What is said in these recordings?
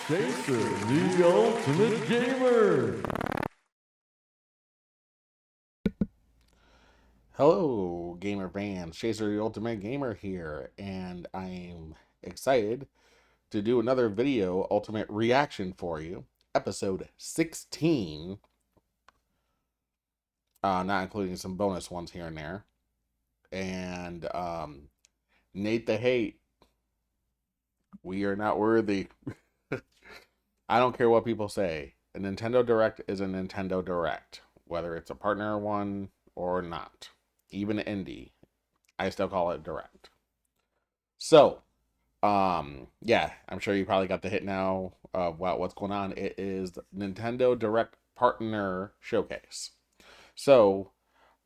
Chaser, the ultimate gamer. Hello, GamerFans. Chaser, the Ultimate Gamer here, and I'm excited to do another video Ultimate Reaction for you. Episode 16, not including some bonus ones here and there. And Nate the Hate, we are not worthy. I don't care what people say. A Nintendo Direct is a Nintendo Direct, whether it's a partner one or not. Even indie, I still call it Direct. So, yeah, I'm sure you probably got the hit now of what's going on. It is the Nintendo Direct Partner Showcase. So,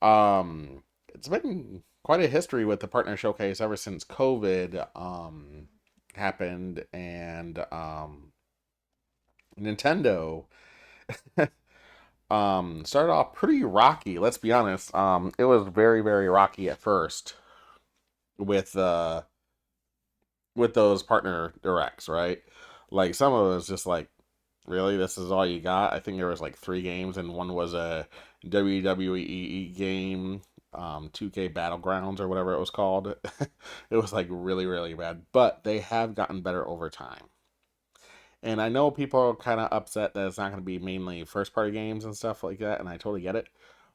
it's been quite a history with the partner showcase ever since COVID happened, and Nintendo started off pretty rocky. Let's be honest. It was very rocky at first with those partner directs, right? Like some of it was just like, really, this is all you got? I think there was like three games, and one was a WWE game, 2K Battlegrounds or whatever it was called. It was like really bad, but they have gotten better over time. And I know people are kind of upset that it's not going to be mainly first party games and stuff like that, and I totally get it.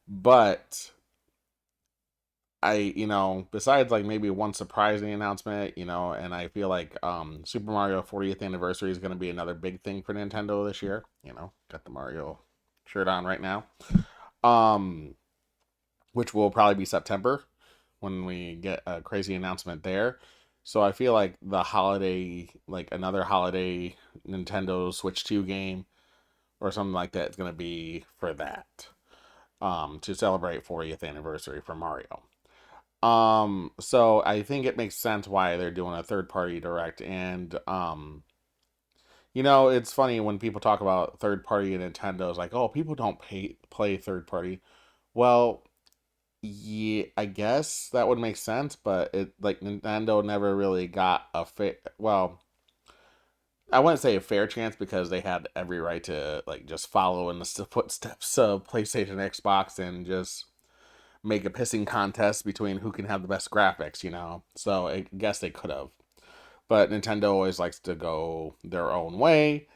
But besides like maybe one surprising announcement, and I feel like Super Mario 40th anniversary is going to be another big thing for Nintendo this year. Got the Mario shirt on right now. Um, which will probably be September when we get a crazy announcement there. So I feel like the holiday, like another holiday Nintendo Switch 2 game or something like that is going to be for that. To celebrate 40th anniversary for Mario. So I think it makes sense why they're doing a third party direct. And it's funny when people talk about third party Nintendo, it's like, oh, people don't play third party. Well, yeah, I guess that would make sense, but it like Nintendo never really got a fair, well, I wouldn't say a fair chance because they had every right to like just follow in the footsteps of PlayStation, Xbox, and just make a pissing contest between who can have the best graphics. So I guess they could have. But Nintendo always likes to go their own way,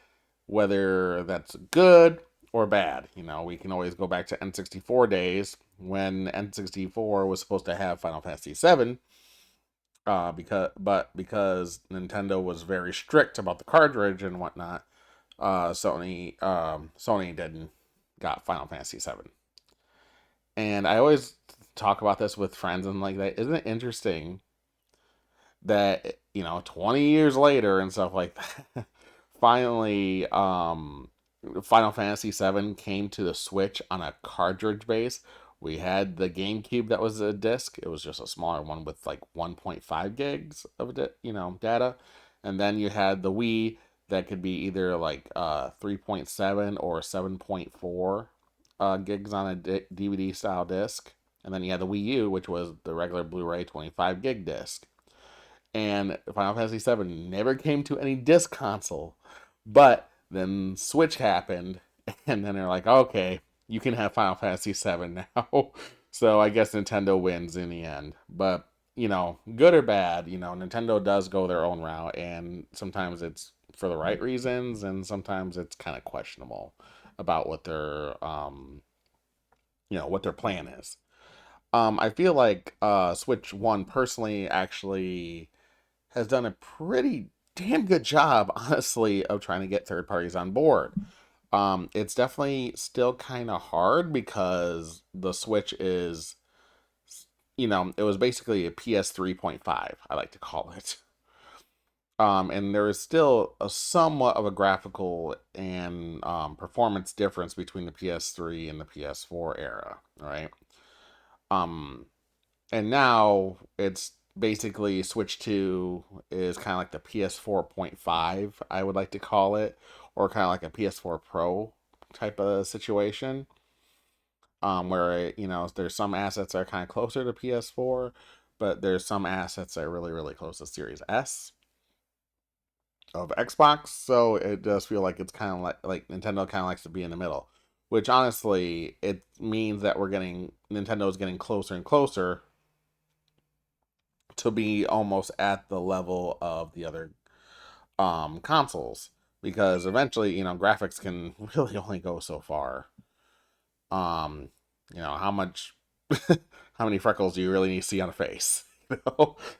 whether that's good or bad. We can always go back to N64 days when N64 was supposed to have Final Fantasy VII, because Nintendo was very strict about the cartridge and whatnot, Sony didn't got Final Fantasy VII. And I always talk about this with friends and like that. Isn't it interesting that 20 years later and stuff like that, finally, Final Fantasy VII came to the Switch on a cartridge base. We had the GameCube that was a disc. It was just a smaller one with like 1.5 gigs of data, and then you had the Wii that could be either like 3.7 or 7.4 gigs on a DVD style disc, and then you had the Wii U, which was the regular Blu-ray 25 gig disc. And Final Fantasy VII never came to any disc console, but then Switch happened, and then they're like, okay, you can have Final Fantasy VII now. So I guess Nintendo wins in the end. But good or bad, Nintendo does go their own route, and sometimes it's for the right reasons, and sometimes it's kind of questionable about what their plan is. I feel like Switch One personally actually has done a pretty damn good job, honestly, of trying to get third parties on board. It's definitely still kind of hard because the Switch is, it was basically a PS 3.5, I like to call it. And there is still a somewhat of a graphical and performance difference between the PS3 and the PS4 era, right? Um, and now it's basically Switch 2 is kind of like the PS4.5, I would like to call it, or kind of like a PS4 Pro type of situation. Where there's some assets that are kind of closer to PS4, but there's some assets that are really close to Series S. of Xbox, so it does feel like it's kind of like Nintendo kind of likes to be in the middle, which honestly it means that Nintendo's getting closer and closer to be almost at the level of the other consoles, because eventually graphics can really only go so far. um how much how many freckles do you really need to see on a face?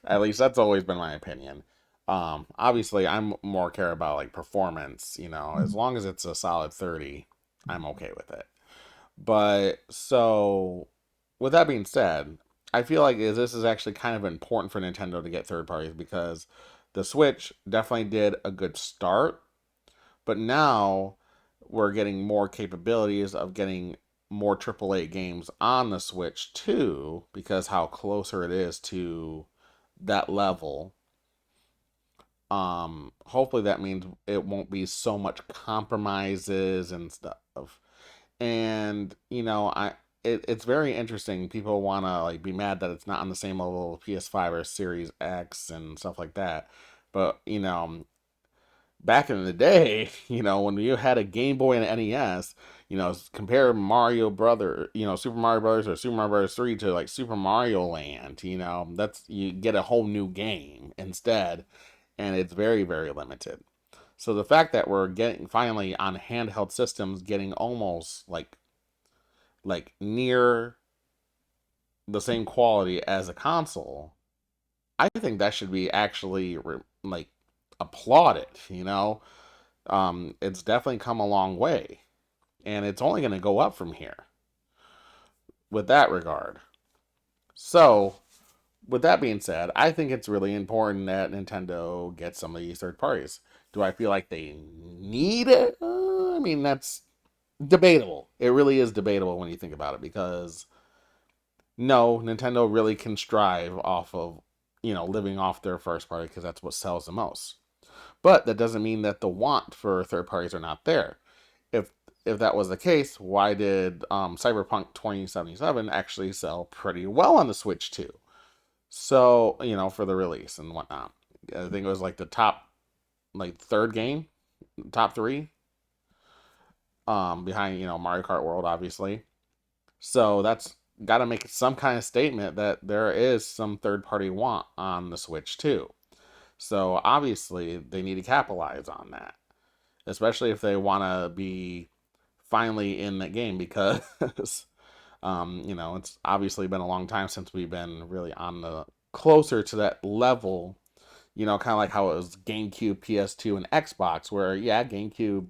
At least that's always been my opinion. Obviously I'm more care about like performance. As long as it's a solid 30, I'm okay with it. But so with that being said, I feel like this is actually kind of important for Nintendo to get third parties, because the Switch definitely did a good start, but now we're getting more capabilities of getting more AAA games on the Switch too, because how closer it is to that level. Hopefully that means it won't be so much compromises and stuff. And it's very interesting. People want to like be mad that it's not on the same level of PS5 or Series X and stuff like that. But back in the day, when you had a Game Boy and an NES, compare Mario Brother, Super Mario Brothers or Super Mario Brothers 3 to like Super Mario Land, that's you get a whole new game instead, and it's very, very limited. So the fact that we're getting finally on handheld systems getting almost like near the same quality as a console, I think that should be actually like applauded, it's definitely come a long way, and it's only going to go up from here with that regard. So, with that being said, I think it's really important that Nintendo gets some of these third parties. Do I feel like they need it? I mean, that's debatable. It really is debatable when you think about it, because no, Nintendo really can strive off of, living off their first party, because that's what sells the most. But that doesn't mean that the want for third parties are not there. If if that was the case, why did Cyberpunk 2077 actually sell pretty well on the Switch too? So for the release and whatnot, I think it was like the top like third game, top three, behind Mario Kart World, obviously. So that's got to make some kind of statement that there is some third party want on the Switch too. So obviously they need to capitalize on that, especially if they want to be finally in that game, because it's obviously been a long time since we've been really on the closer to that level. Kind of like how it was GameCube, PS2, and Xbox, where yeah, GameCube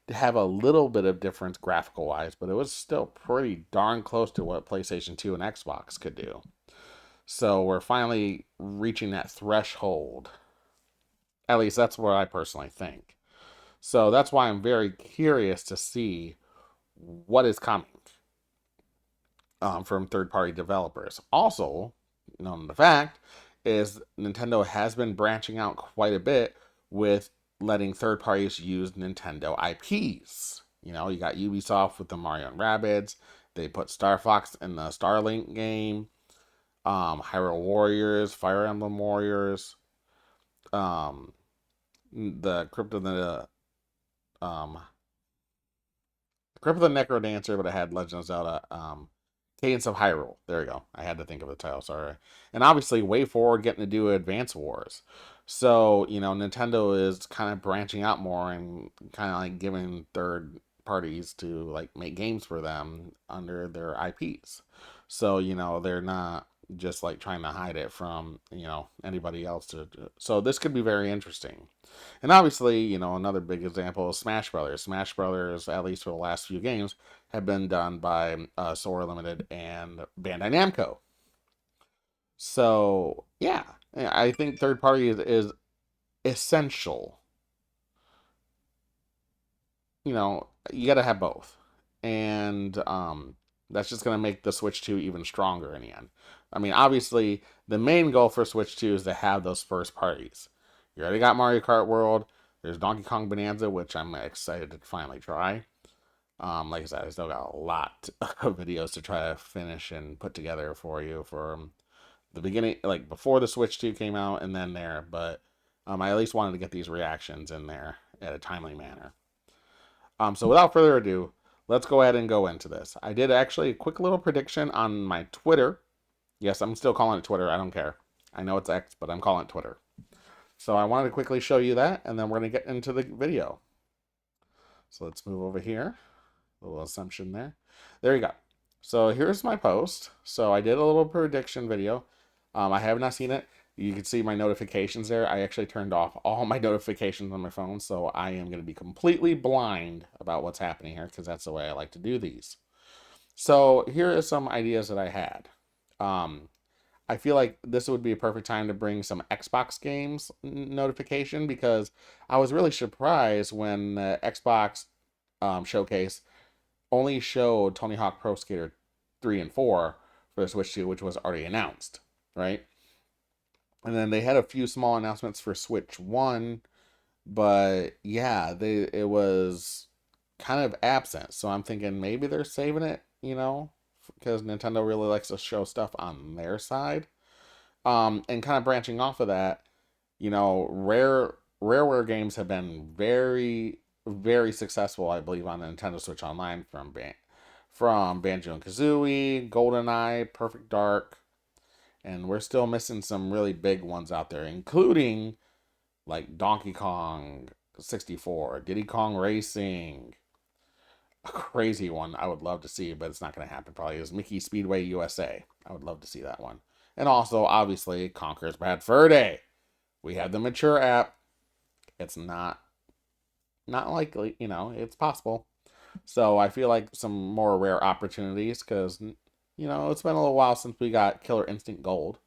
have a little bit of difference graphical wise, but it was still pretty darn close to what PlayStation 2 and Xbox could do. So we're finally reaching that threshold. At least that's what I personally think. So that's why I'm very curious to see what is coming from third party developers. Also, known the fact is Nintendo has been branching out quite a bit with letting third parties use Nintendo IPs. You got Ubisoft with the Mario and Rabbids. They put Star Fox in the Starlink game. Hyrule Warriors, Fire Emblem Warriors, um, the um, Crypt of the Necrodancer, but it had Legend of Zelda, Cadence of Hyrule. There we go. I had to think of the title. Sorry. And obviously, Way Forward getting to do Advance Wars. So Nintendo is kind of branching out more and kind of like giving third parties to like make games for them under their IPs. So they're not just like trying to hide it from anybody else. So this could be very interesting. And obviously, another big example is Smash Brothers. Smash Brothers, at least for the last few games, have been done by Sora Limited and Bandai Namco. So yeah, I think third party is essential. You got to have both, and that's just gonna make the Switch 2 even stronger in the end. I mean, obviously, the main goal for Switch 2 is to have those first parties. You already got Mario Kart World. There's Donkey Kong Bonanza, which I'm excited to finally try. Like I said, I still got a lot of videos to try to finish and put together for you for the beginning, like before the Switch 2 came out and then there. But I at least wanted to get these reactions in there at a timely manner. So without further ado, let's go ahead and go into this. I did actually a quick little prediction on my Twitter. Yes, I'm still calling it Twitter. I don't care. I know it's X, but I'm calling it Twitter. So I wanted to quickly show you that, and then we're going to get into the video. So let's move over here. A little assumption there. There you go. So here's my post. So I did a little prediction video. I have not seen it. You can see my notifications there. I actually turned off all my notifications on my phone, so I am going to be completely blind about what's happening here because that's the way I like to do these. So here are some ideas that I had. I feel like this would be a perfect time to bring some Xbox games notification because I was really surprised when the Xbox showcase only showed Tony Hawk Pro Skater 3 and 4 for the Switch 2, which was already announced, right? And then they had a few small announcements for Switch 1, but yeah, it was kind of absent. So I'm thinking maybe they're saving it, because Nintendo really likes to show stuff on their side. And kind of branching off of that, Rareware games have been very, very successful, I believe, on the Nintendo Switch Online from Banjo and Kazooie, GoldenEye, Perfect Dark, and we're still missing some really big ones out there, including like Donkey Kong 64, Diddy Kong Racing. A crazy one I would love to see, but it's not going to happen probably, is Mickey Speedway USA. I would love to see that one. And also, obviously, Conker's Bad Fur Day. We have the mature app. It's not likely, it's possible. So I feel like some more rare opportunities because, it's been a little while since we got Killer Instinct Gold.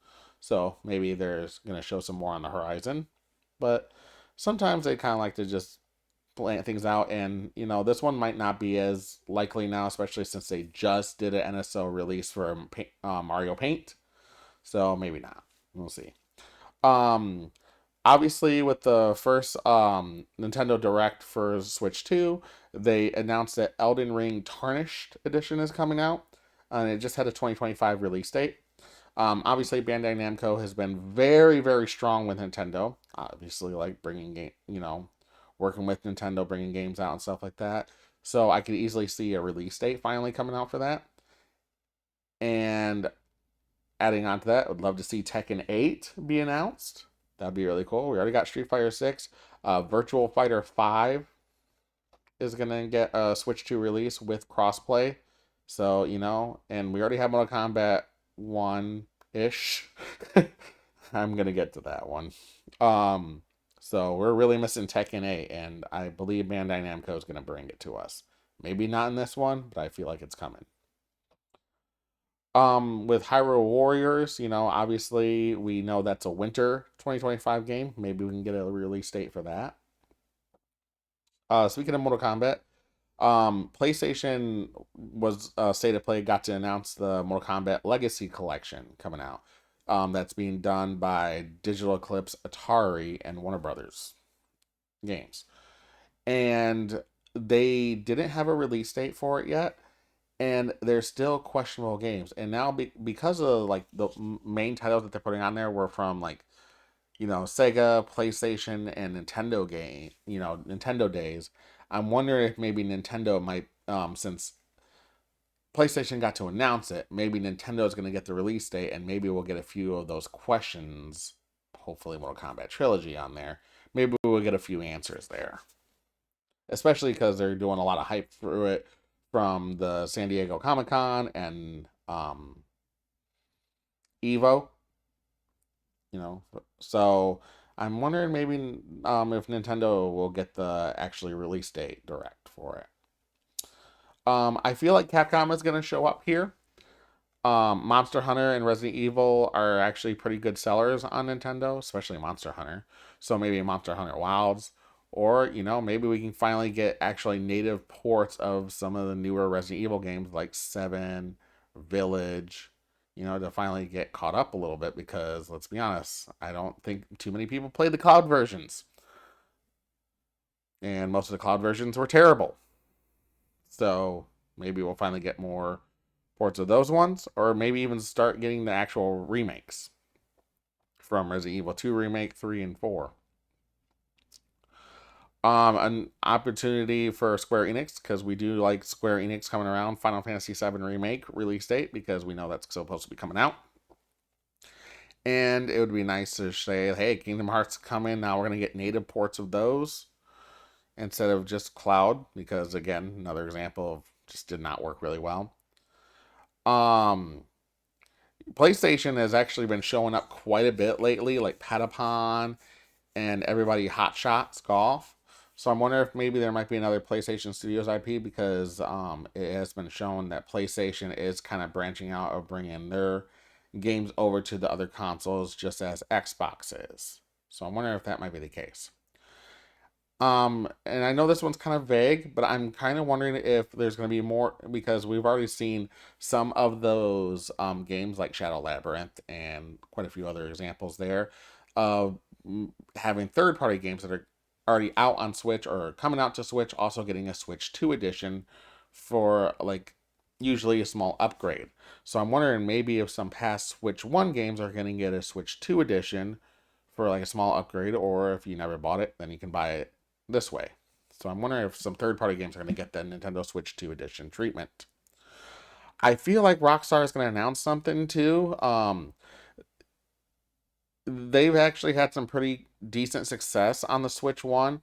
So maybe there's going to show some more on the horizon. But sometimes they kind of like to just plan things out. And, this one might not be as likely now, especially since they just did an NSO release for Mario Paint. So maybe not. We'll see. Um, Obviously, with the first Nintendo Direct for Switch 2, they announced that Elden Ring Tarnished Edition is coming out, and it just had a 2025 release date. Obviously, Bandai Namco has been very, very strong with Nintendo. Obviously, like working with Nintendo, bringing games out and stuff like that. So I could easily see a release date finally coming out for that. And adding on to that, I would love to see Tekken 8 be announced. That'd be really cool. We already got Street Fighter 6. Virtual Fighter 5 is going to get a Switch 2 release with crossplay. So, and we already have Mortal Kombat 1-ish. I'm going to get to that one. So we're really missing Tekken 8, and I believe Bandai Namco is going to bring it to us. Maybe not in this one, but I feel like it's coming. With Hyrule Warriors, obviously we know that's a winter 2025 game. Maybe we can get a release date for that. Speaking of Mortal Kombat, PlayStation was State of Play got to announce the Mortal Kombat Legacy Collection coming out. That's being done by Digital Eclipse, Atari, and Warner Brothers Games. And they didn't have a release date for it yet, and they're still questionable games. And now because of like the main titles that they're putting on there were from like Sega, PlayStation, and Nintendo Nintendo days. I'm wondering if maybe Nintendo might, since PlayStation got to announce it, maybe Nintendo is going to get the release date, and maybe we'll get a few of those questions. Hopefully, Mortal Kombat Trilogy on there. Maybe we'll get a few answers there, especially because they're doing a lot of hype through it from the San Diego Comic-Con and Evo. So I'm wondering maybe if Nintendo will get the actually release date direct for it. I feel like Capcom is going to show up here. Monster Hunter and Resident Evil are actually pretty good sellers on Nintendo, especially Monster Hunter. So maybe Monster Hunter Wilds, or maybe we can finally get actually native ports of some of the newer Resident Evil games like 7, Village, to finally get caught up a little bit, because let's be honest, I don't think too many people played the cloud versions. And most of the cloud versions were terrible. So maybe we'll finally get more ports of those ones, or maybe even start getting the actual remakes from Resident Evil 2 Remake, 3, and 4. An opportunity for Square Enix, because we do like Square Enix coming around. Final Fantasy VII Remake release date, because we know that's supposed to be coming out. And it would be nice to say, hey, Kingdom Hearts coming. Now we're going to get native ports of those instead of just cloud, because again, another example of just did not work really well. PlayStation has actually been showing up quite a bit lately, like Patapon and everybody Hot Shots Golf. So I'm wondering if maybe there might be another PlayStation Studios IP, because it has been shown that PlayStation is kind of branching out of bringing their games over to the other consoles, just as Xbox is. So I'm wondering if that might be the case. And I know this one's kind of vague, but I'm kind of wondering if there's going to be more, because we've already seen some of those games like Shadow Labyrinth and quite a few other examples there of having third-party games that are already out on Switch or coming out to Switch, also getting a Switch 2 edition for like usually a small upgrade. So I'm wondering maybe if some past Switch 1 games are going to get a Switch 2 edition for like a small upgrade, or if you never bought it, then you can buy it this way. So I'm wondering if some third-party games are going to get the Nintendo Switch 2 edition treatment. I feel like Rockstar is going to announce something too. They've actually had some pretty decent success on the Switch 1,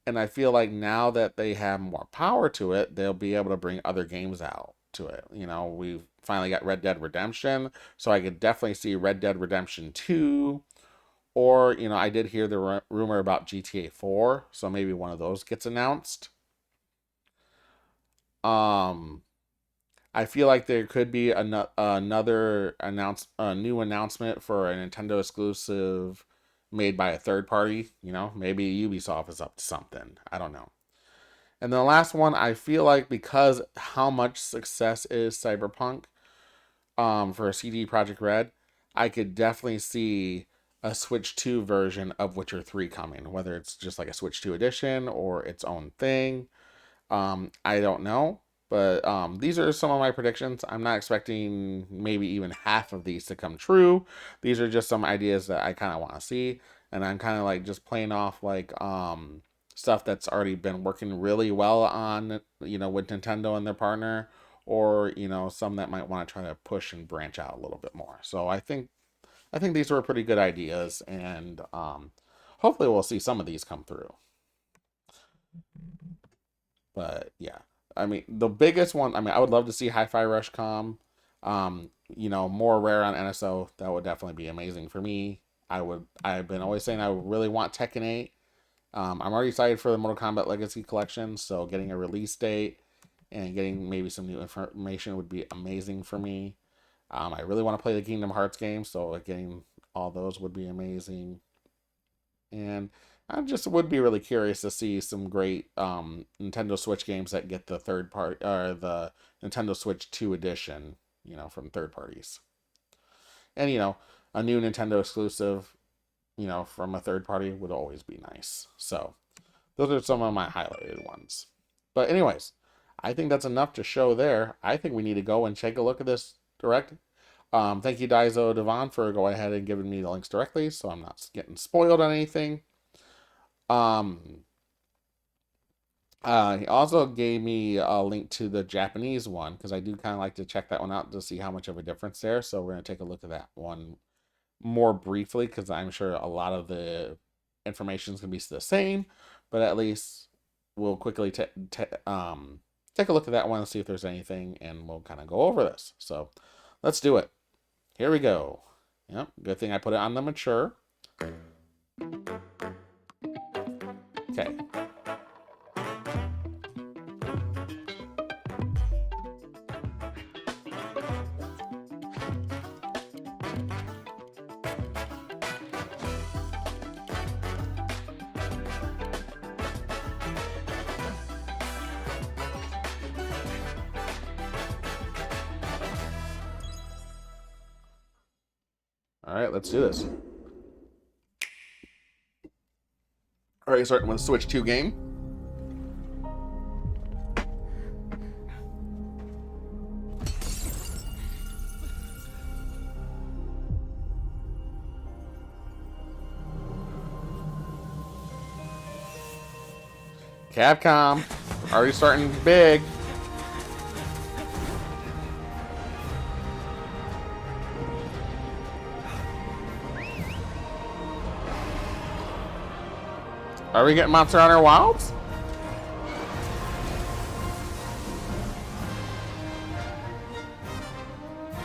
and I feel like now that they have more power to it, they'll be able to bring other games out to it. You know, we've finally got Red Dead Redemption, so I could definitely see Red Dead Redemption 2. Or, you know, I did hear the rumor about GTA 4, so maybe one of those gets announced. Um, I feel like there could be another new announcement for a Nintendo exclusive made by a third party. You know, maybe Ubisoft is up to something. I don't know. And the last one, I feel like because how much success is Cyberpunk, for CD Projekt Red, I could definitely see a Switch 2 version of Witcher 3 coming, whether it's just like a Switch 2 edition or its own thing. I don't know, but these are some of my predictions. I'm not expecting maybe even half of these to come true. These are just some ideas that I kind of want to see, and I'm kind of like just playing off like stuff that's already been working really well on, you know, with Nintendo and their partner, or you know, some that might want to try to push and branch out a little bit more. So I think these were pretty good ideas, and hopefully we'll see some of these come through. But yeah, I mean, the biggest one, I mean, I would love to see Hi-Fi Rush come. You know, more rare on NSO. That would definitely be amazing for me. I've been always saying I really want Tekken 8. I'm already excited for the Mortal Kombat Legacy Collection, so getting a release date and getting maybe some new information would be amazing for me. I really want to play the Kingdom Hearts game, so getting all those would be amazing. And I just would be really curious to see some great Nintendo Switch games that get the third part or the Nintendo Switch 2 edition, you know, from third parties. And you know, a new Nintendo exclusive, you know, from a third party would always be nice. So, those are some of my highlighted ones. But anyways, I think that's enough to show there. I think we need to go and take a look at this direct. Thank you, Daiso Devon, for going ahead and giving me the links directly, so I'm not getting spoiled on anything. Um, he also gave me a link to the Japanese one, because I do kind of like to check that one out to see how much of a difference there. So we're going to take a look at that one more briefly, because I'm sure a lot of the information is going to be the same, but at least we'll quickly take a look at that one and see if there's anything, and we'll kind of go over this. So let's do it. Here we go. Yep, good thing I put it on the mature. Okay. All right, let's do this. All right, starting with the Switch 2 game. Capcom, already starting big. Are we getting Monster Hunter Wilds?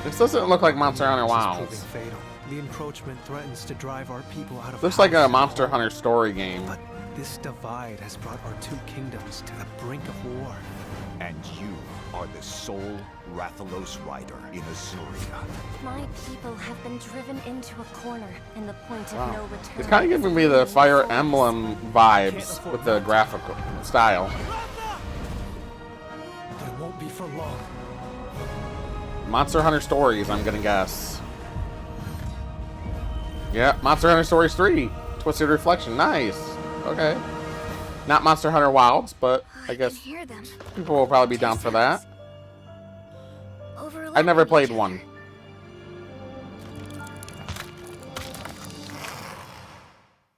This doesn't look like Monster Hunter Wilds. The encroachment threatens to drive our people out of Looks like a house Monster and home. Hunter story game. But this divide has brought our two kingdoms to the brink of war. And you are the sole Rathalos rider in Azuria. My people have been driven into a corner, and the point of no return. It's kind of giving me the Fire Emblem vibes with the graphical style. But it won't be for long. Monster Hunter Stories, I'm gonna guess. Yeah, Monster Hunter Stories 3. Twisted Reflection, nice. Okay. Not Monster Hunter Wilds, but I guess hear them. people will probably be down for that. I never played one.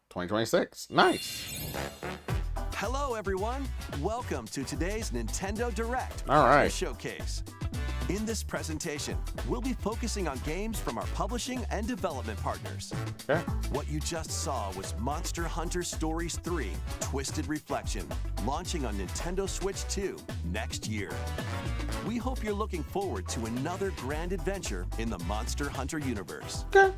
$2026, nice. Hello, everyone. Welcome to today's Nintendo Direct All right. Showcase. In this presentation, we'll be focusing on games from our publishing and development partners. Okay. What you just saw was Monster Hunter Stories 3 Twisted Reflection, launching on Nintendo Switch 2 next year. We hope you're looking forward to another grand adventure in the Monster Hunter universe. Okay.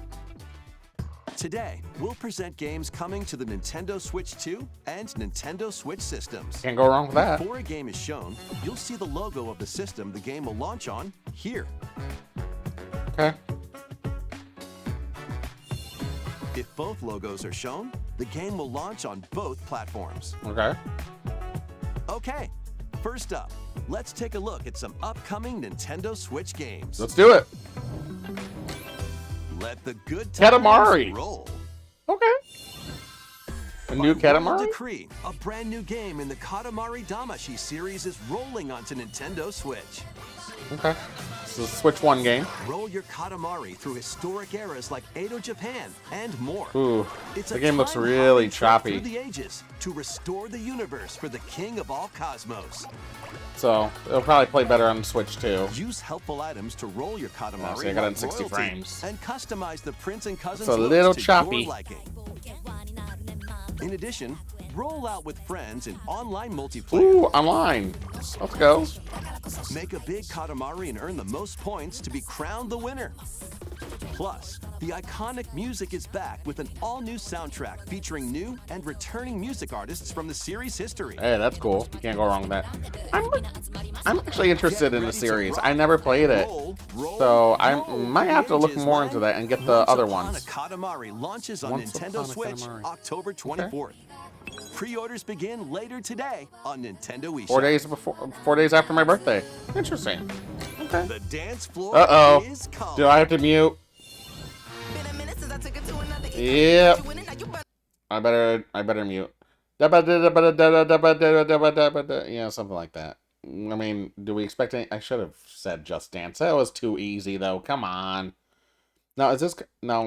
Today, we'll present games coming to the Nintendo Switch 2 and Nintendo Switch systems. Can't go wrong with that. Before a game is shown, you'll see the logo of the system the game will launch on here. Okay. If both logos are shown, the game will launch on both platforms. Okay. Okay, first up, let's take a look at some upcoming Nintendo Switch games. Let's do it. Let the good times Katamari. roll. Okay. A new By royal Katamari? decree, a brand new game in the Katamari Damacy series is rolling onto Nintendo Switch. Okay. This is a Switch 1 game. Roll your Katamari through historic eras like Edo Japan and more. Ooh, It's the a game looks time-hopping really trip choppy. Through the ages to restore the universe for the king of all cosmos. So it'll probably play better on the Switch too. Use helpful items to roll your Katamari Yeah, see, I got it in like 60 royalty frames. and customize the prince and cousins It's a looks little to choppy. your liking. In addition, roll out with friends in online multiplayer. Ooh, online. Let's go. Make a big Katamari and earn the most points to be crowned the winner. Plus, the iconic music is back with an all-new soundtrack featuring new and returning music artists from the series history. Hey, that's cool. You can't go wrong with that. I'm actually interested in the series. I never played it. So I might have to look more into that and get the other ones. Katamari launches on Once Nintendo Upon a Switch Katamari. October 24th. Pre-orders begin later today on Nintendo eShop. 4 days after my birthday. Interesting. Okay. The dance floor Uh-oh. is calling. Do I have to mute? Yep. I better mute. Yeah, something like that. I mean, do we expect any? I should have said Just Dance. That was too easy, though. Come on. Now,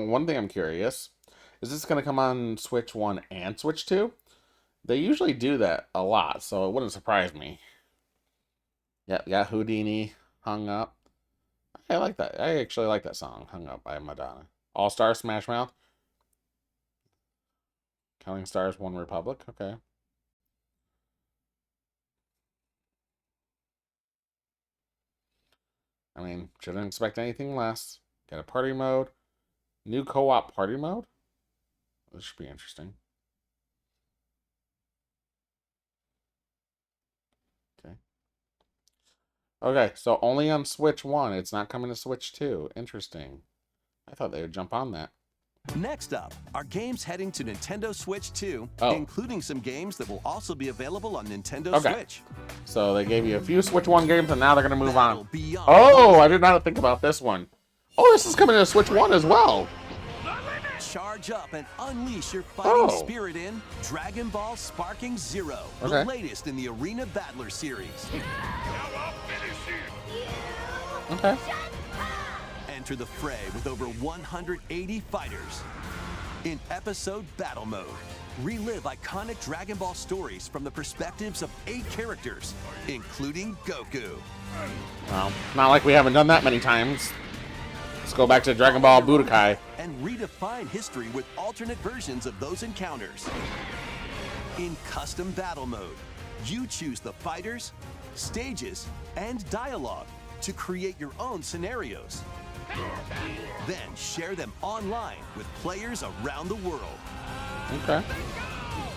one thing I'm curious. Is this going to come on Switch 1 and Switch 2? They usually do that a lot, so it wouldn't surprise me. Yeah, Houdini, Hung Up. I like that. I actually like that song, Hung Up by Madonna. All-Star Smash Mouth. Counting Stars, One Republic. Okay. I mean, shouldn't expect anything less. Got a party mode. New co-op party mode. This should be interesting. Okay, so only on Switch 1. It's not coming to Switch 2. Interesting. I thought they would jump on that. Next up are games heading to Nintendo Switch 2, Oh. including some games that will also be available on Nintendo Okay. Switch. So they gave you a few Switch 1 games, and now they're going to move Battle on. Beyond. Oh, I did not think about this one. Oh, this is coming to Switch 1 as well. Charge up and unleash your fighting Oh. spirit in Dragon Ball Sparking Zero, the Okay. latest in the Arena Battler series. Okay. Enter the fray with over 180 fighters in episode battle mode. Relive iconic Dragon Ball stories from the perspectives of 8 characters, including Goku. Well, not like we haven't done that many times. Let's go back to Dragon Ball Budokai. And redefine history with alternate versions of those encounters. In custom battle mode, you choose the fighters, stages, and dialogue to create your own scenarios. Then share them online with players around the world. Okay.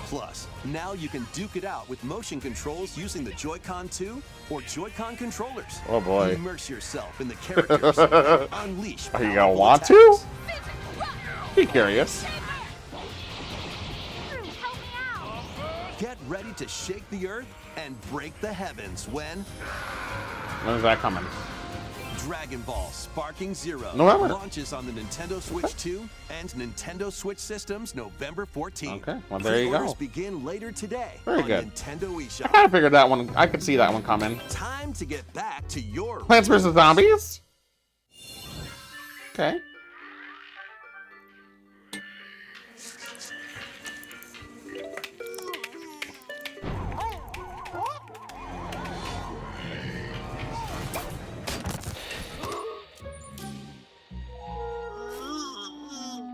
Plus, now you can duke it out with motion controls using the Joy-Con 2 or Joy-Con controllers. Oh boy. Immerse yourself in the characters. Unleash. Are you gonna powerful want attacks. to? Be curious. Get ready to shake the earth and break the heavens when When's that coming? Dragon Ball Sparking Zero November. launches on the Nintendo Switch 2 and Nintendo Switch systems November 14th. Okay, well there you Pre-orders go. begin later today Very on good. Nintendo I eShop. kind of figured that one. I could see that one coming. Time to get back to your Plants vs Zombies. Okay.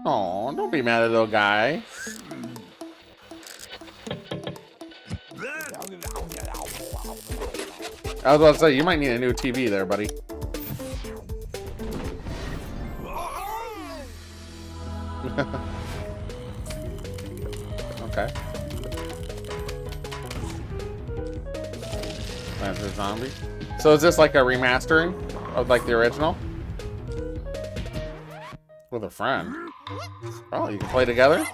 Oh, don't be mad at little guy. I was about to say, you might need a new TV there, buddy. Okay. Plants vs Zombies. So is this like a remastering of like the original? With a friend. Oh, you can play together?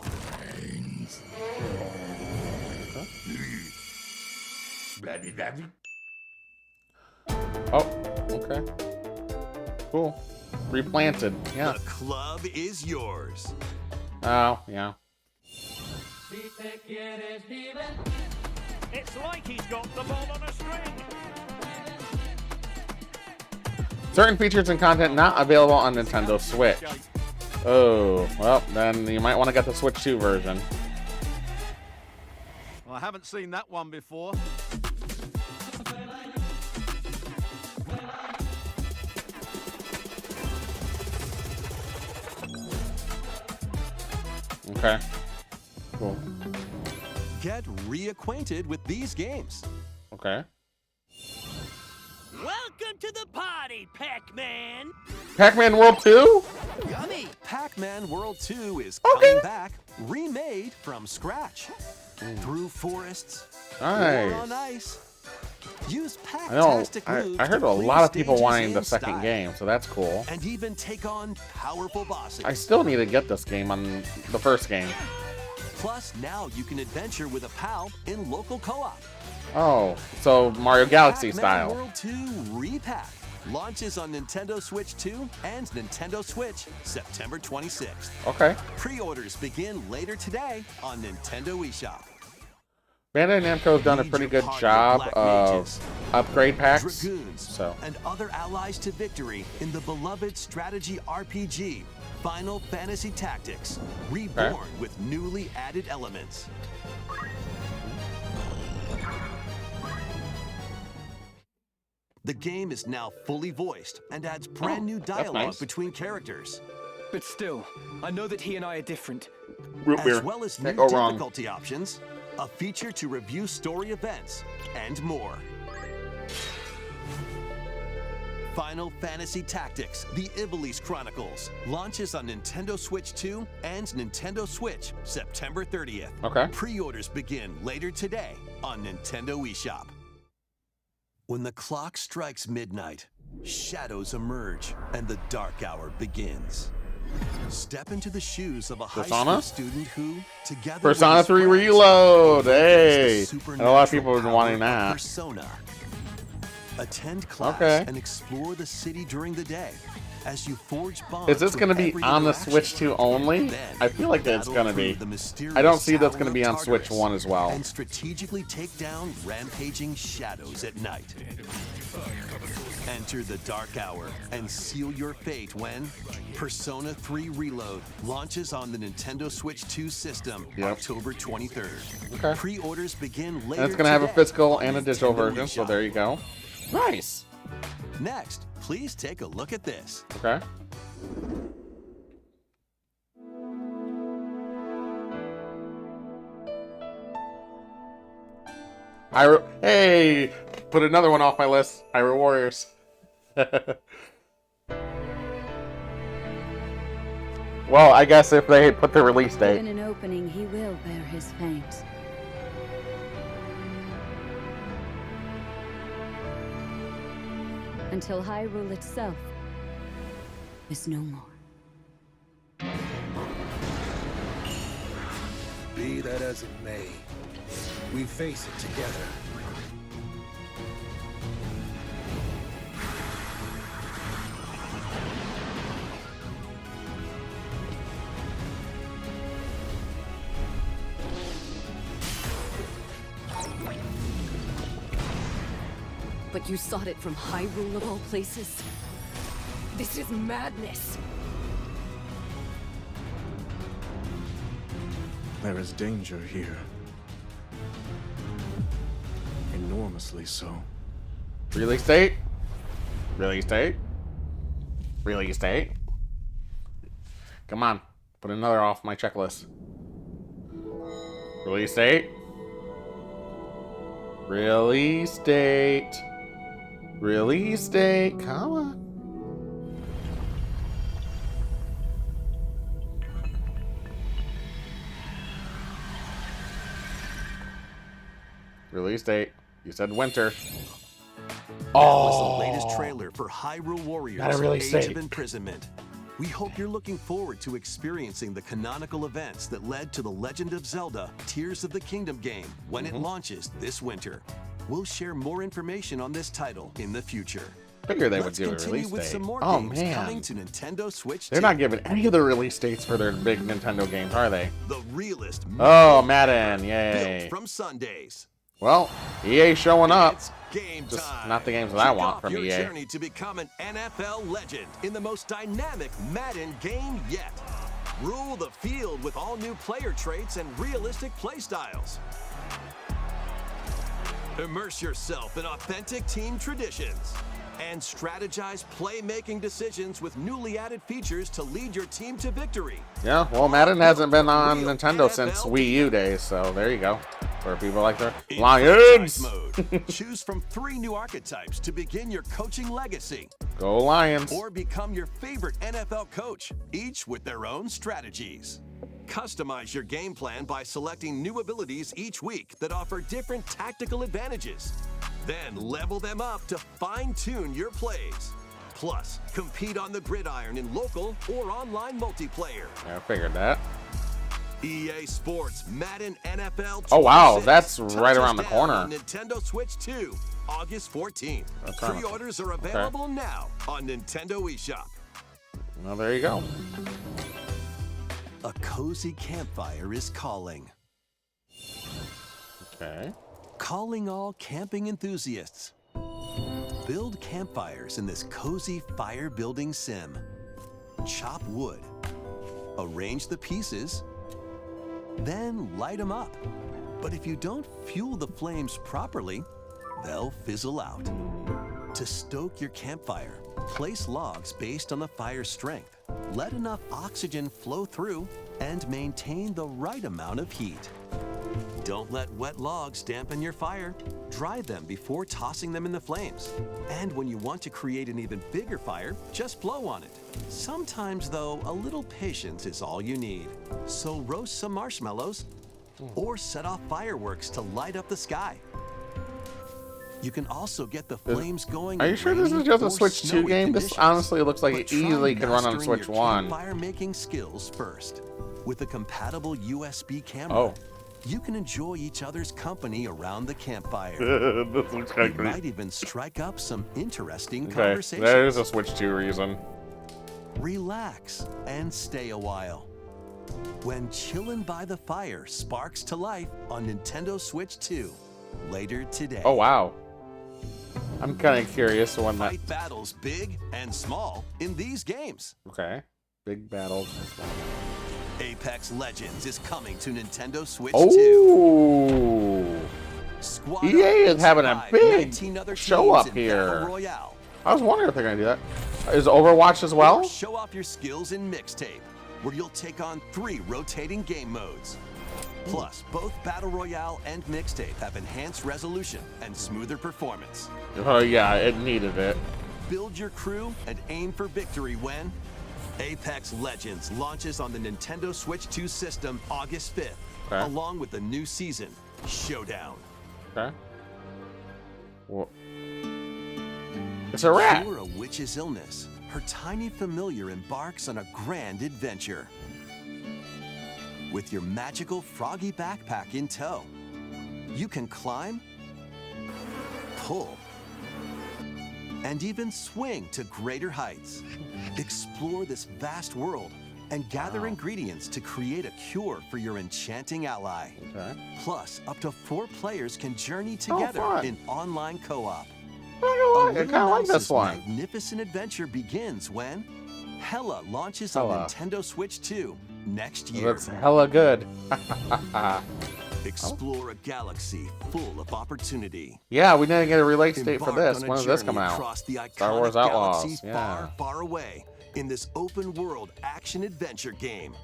Oh, okay. Cool. Replanted, yeah. The club is yours. Oh, yeah. It's like he's got the ball on a string. Certain features and content not available on Nintendo Switch. Oh, well, then you might want to get the Switch 2 version. Well, I haven't seen that one before. Okay. Cool. Get reacquainted with these games. Okay. Welcome to the party, Pac-Man. Pac-Man World 2? Yummy! Pac-Man World 2 is Okay. coming back, remade from scratch. Through forests, Nice. or on ice. Use I know. Pac-tastic moves I heard to a clear lot of people stages wanting the in second style. game, so that's cool. And even take on powerful bosses. I still need to get this game on the first game. Plus, now you can adventure with a pal in local co-op. Oh, so Mario Galaxy Pac-Man style. World 2 Repack launches on Nintendo Switch 2 and Nintendo Switch September 26th. Okay. Pre-orders begin later today on Nintendo eShop. Bandai Namco's done a pretty good job of upgrade packs. Dragoons, So, and other allies to victory in the beloved strategy RPG Final Fantasy Tactics, reborn with newly added elements. The game is now fully voiced and adds brand new dialogue nice. between characters, But still, I know that he and I are different. root beer. as well as new Can't go wrong. difficulty options, a feature to review story events, and more. Final Fantasy Tactics: The Ivalice Chronicles launches on Nintendo Switch 2 and Nintendo Switch September 30th. Okay. Pre-orders begin later today on Nintendo eShop. When the clock strikes midnight, shadows emerge and the dark hour begins. Step into the shoes of a high Persona? school student who, together Persona with his 3 friends, Reload! faces Hey! the And a lot of people have been supernatural wanting power of that. Persona. Attend class Okay. and explore the city during the day. as you forge bonds. Is this with going to be every on the interaction. Switch 2 only? Then, I feel like it's battle going to through be. the mysterious I don't see that's Tower going to be of on Switch Tartarus 1 as well. and strategically take down rampaging shadows at night. Enter the dark hour and seal your fate when Persona 3 Reload launches on the Nintendo Switch 2 system October 23rd. Okay. Pre-orders begin later. And it's going to have a today physical on and a digital Nintendo version, so eShop. there you go. Nice. Next, please take a look at this. Okay. Hey, put another one off my list. Hyrule Warriors. Well, I guess if they put the release date. In an opening, he will bear his fangs. Until Hyrule itself is no more. Be that as it may, we face it together. But you sought it from Hyrule of all places? This is madness! There is danger here. Enormously so. Release date? Release date? Release date? Come on. Put another off my checklist. Release date? Release date. Release date. Come on. Release date. You said winter. That was the latest trailer for Hyrule Warriors Gotta release Age date. of Imprisonment. We hope you're looking forward to experiencing the canonical events that led to The Legend of Zelda Tears of the Kingdom game when it launches this winter. We'll share more information on this title in the future. Figure they would Let's give a continue release with date. some more Oh games man. coming to Nintendo Switch They're 2. not giving any of the release dates for their big Nintendo games, are they? The realest Oh, Madden. Yay. built from Sundays. Well, EA showing up. It's game Just time. not the games that I Kick want off from your EA. journey to become an NFL legend in the most dynamic Madden game yet. Rule the field with all new player traits and realistic play styles. Immerse yourself in authentic team traditions and strategize playmaking decisions with newly added features to lead your team to victory. Yeah, well, Madden hasn't been on Real Nintendo NFL since Wii U days, so there you go. For people like their In Lions. franchise mode, choose from 3 new archetypes to begin your coaching legacy. Go Lions. Or become your favorite NFL coach, each with their own strategies. Customize your game plan by selecting new abilities each week that offer different tactical advantages. Then level them up to fine-tune your plays. Plus, compete on the gridiron in local or online multiplayer. Yeah, I figured that. EA Sports Madden NFL 26 Oh, wow, that's right touches around the down corner. on Nintendo Switch 2, August 14th. That's right. Pre-orders are available now on Nintendo eShop. Well, there you go. A cozy campfire is calling. Okay. Calling all camping enthusiasts. Build campfires in this cozy fire building sim. Chop wood. Arrange the pieces. Then light them up. But if you don't fuel the flames properly, they'll fizzle out. To stoke your campfire, place logs based on the fire's strength. Let enough oxygen flow through and maintain the right amount of heat. Don't let wet logs dampen your fire. Dry them before tossing them in the flames. And when you want to create an even bigger fire, just blow on it. Sometimes, though, a little patience is all you need. So roast some marshmallows or set off fireworks to light up the sky. You can also get the flames going. Are you in sure this is rainy just a or Switch 2 snowy game? This conditions. honestly looks like But it try easily could run on mastering Switch your 1. campfire making skills first. With a compatible USB camera, Oh. you can enjoy each other's company around the campfire. This looks You kind of might even strike up some interesting Okay, conversations. there's a Switch 2 reason. relax, and stay a while. When Chillin' by the Fire sparks to life on Nintendo Switch 2 later today. Oh, wow. I'm kind of curious when that... Fight battles big and small in these games. Okay. Big battles. Apex Legends is coming to Nintendo Switch 2. Oh! Squad EA is having a big 19 other show teams up in here. Battle Royale. I was wondering if they're going to do that. Is Overwatch as well? Or show off your skills in Mixtape, where you'll take on 3 rotating game modes. Plus, both Battle Royale and Mixtape have enhanced resolution and smoother performance. Oh, yeah, it needed it. Build your crew and aim for victory when Apex Legends launches on the Nintendo Switch 2 system August 5th, Okay. along with the new season, Showdown. Okay. Well, it's a rat. Cure a witch's illness, her tiny familiar embarks on a grand adventure. With your magical froggy backpack in tow, you can climb, pull, and even swing to greater heights. Explore this vast world and gather ingredients to create a cure for your enchanting ally. Okay. Plus, up to 4 players can journey together fun. in online co-op. I kind of like this one. Magnificent adventure begins when Hella launches on Hella. Nintendo Switch 2 next year. Looks hella good. Explore a galaxy full of opportunity. Yeah, we didn't get a release date for Embark this. on a When is this journey come out? across the Star Wars iconic Outlaws. galaxies Yeah. far, far away in this open world action adventure game,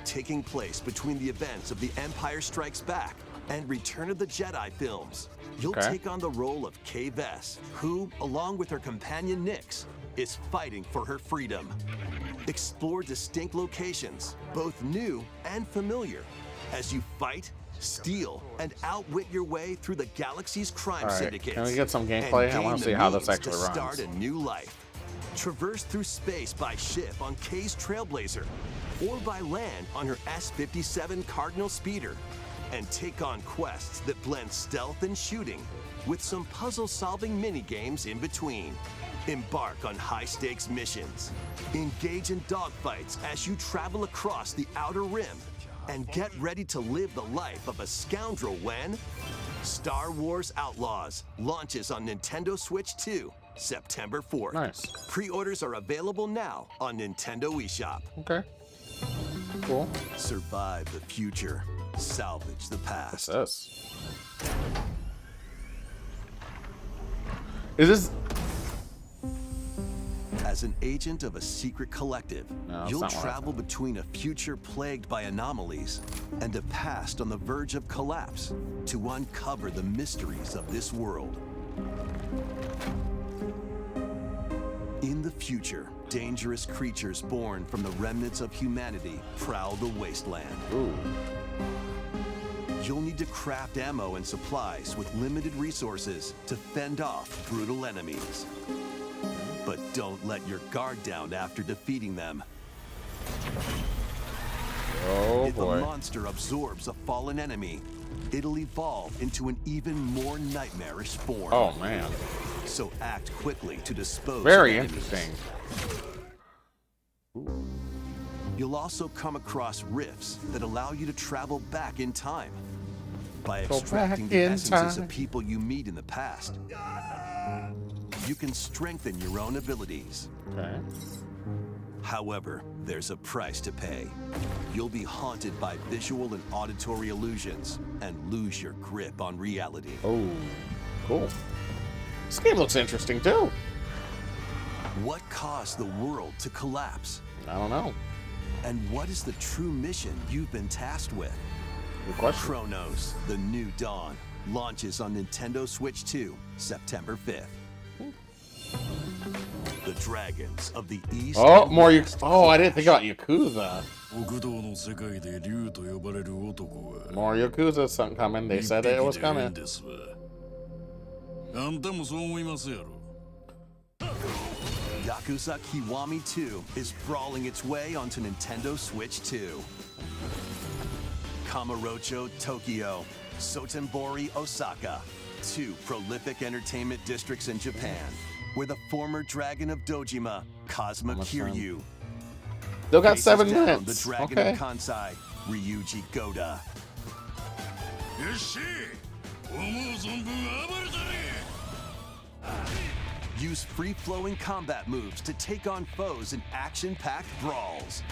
taking place between the events of The Empire Strikes Back and Return of the Jedi films. You'll Okay. take on the role of Kay Vess, who, along with her companion Nyx, is fighting for her freedom. Explore distinct locations, both new and familiar, as you fight, steal, and outwit your way through the galaxy's crime All right, syndicates. can we get some and gameplay? I gain wanna the see how this means actually to runs. start a new life. Traverse through space by ship on Kay's Trailblazer, or by land on her S-57 Cardinal Speeder, and take on quests that blend stealth and shooting with some puzzle-solving mini-games in between. Embark on high-stakes missions. Engage in dogfights as you travel across the Outer Rim, and get ready to live the life of a scoundrel when Star Wars Outlaws launches on Nintendo Switch 2 September 4th. Nice. Pre-orders are available now on Nintendo eShop. Okay. Cool. Survive the future. Salvage the What's past. this? Is this... As an agent of a secret collective, No, it's you'll not what I travel between a future plagued by anomalies and a past on the verge of collapse to uncover the mysteries of this world. In the future, dangerous creatures born from the remnants of humanity prowl the wasteland. Ooh. You'll need to craft ammo and supplies with limited resources to fend off brutal enemies. But don't let your guard down after defeating them. Oh, If boy. a monster absorbs a fallen enemy, it'll evolve into an even more nightmarish form. Oh, man. So act quickly to dispose Very of enemies. interesting. You'll also come across rifts that allow you to travel back in time. By Go extracting back the in essences time. of people you meet in the past, you can strengthen your own abilities. Okay. However, there's a price to pay. You'll be haunted by visual and auditory illusions and lose your grip on reality. Oh, cool. This game looks interesting, too. What caused the world to collapse? I don't know. And what is the true mission you've been tasked with? Good question. Chronos, The New Dawn, launches on Nintendo Switch 2, September 5th. The Dragons of the East. Oh, and more West Oh, I didn't clash. think about Yakuza. 極道の世界で竜と呼ばれる男は More Yakuza something coming. They said it was 一匹でええん coming. ですわあんたもそう思いますやろ Yakuza Kiwami 2 is brawling its way onto Nintendo Switch 2. Kamurocho, Tokyo, Sotenbori, Osaka, 2 prolific entertainment districts in Japan, where the former dragon of Dojima, Kazuma Almost done. Kiryu, Still got faces 7 down minutes. The Dragon Okay. of Kansai, Ryuji Goda. よっしゃ思う存分暴れたね Use free-flowing combat moves to take on foes in action-packed brawls.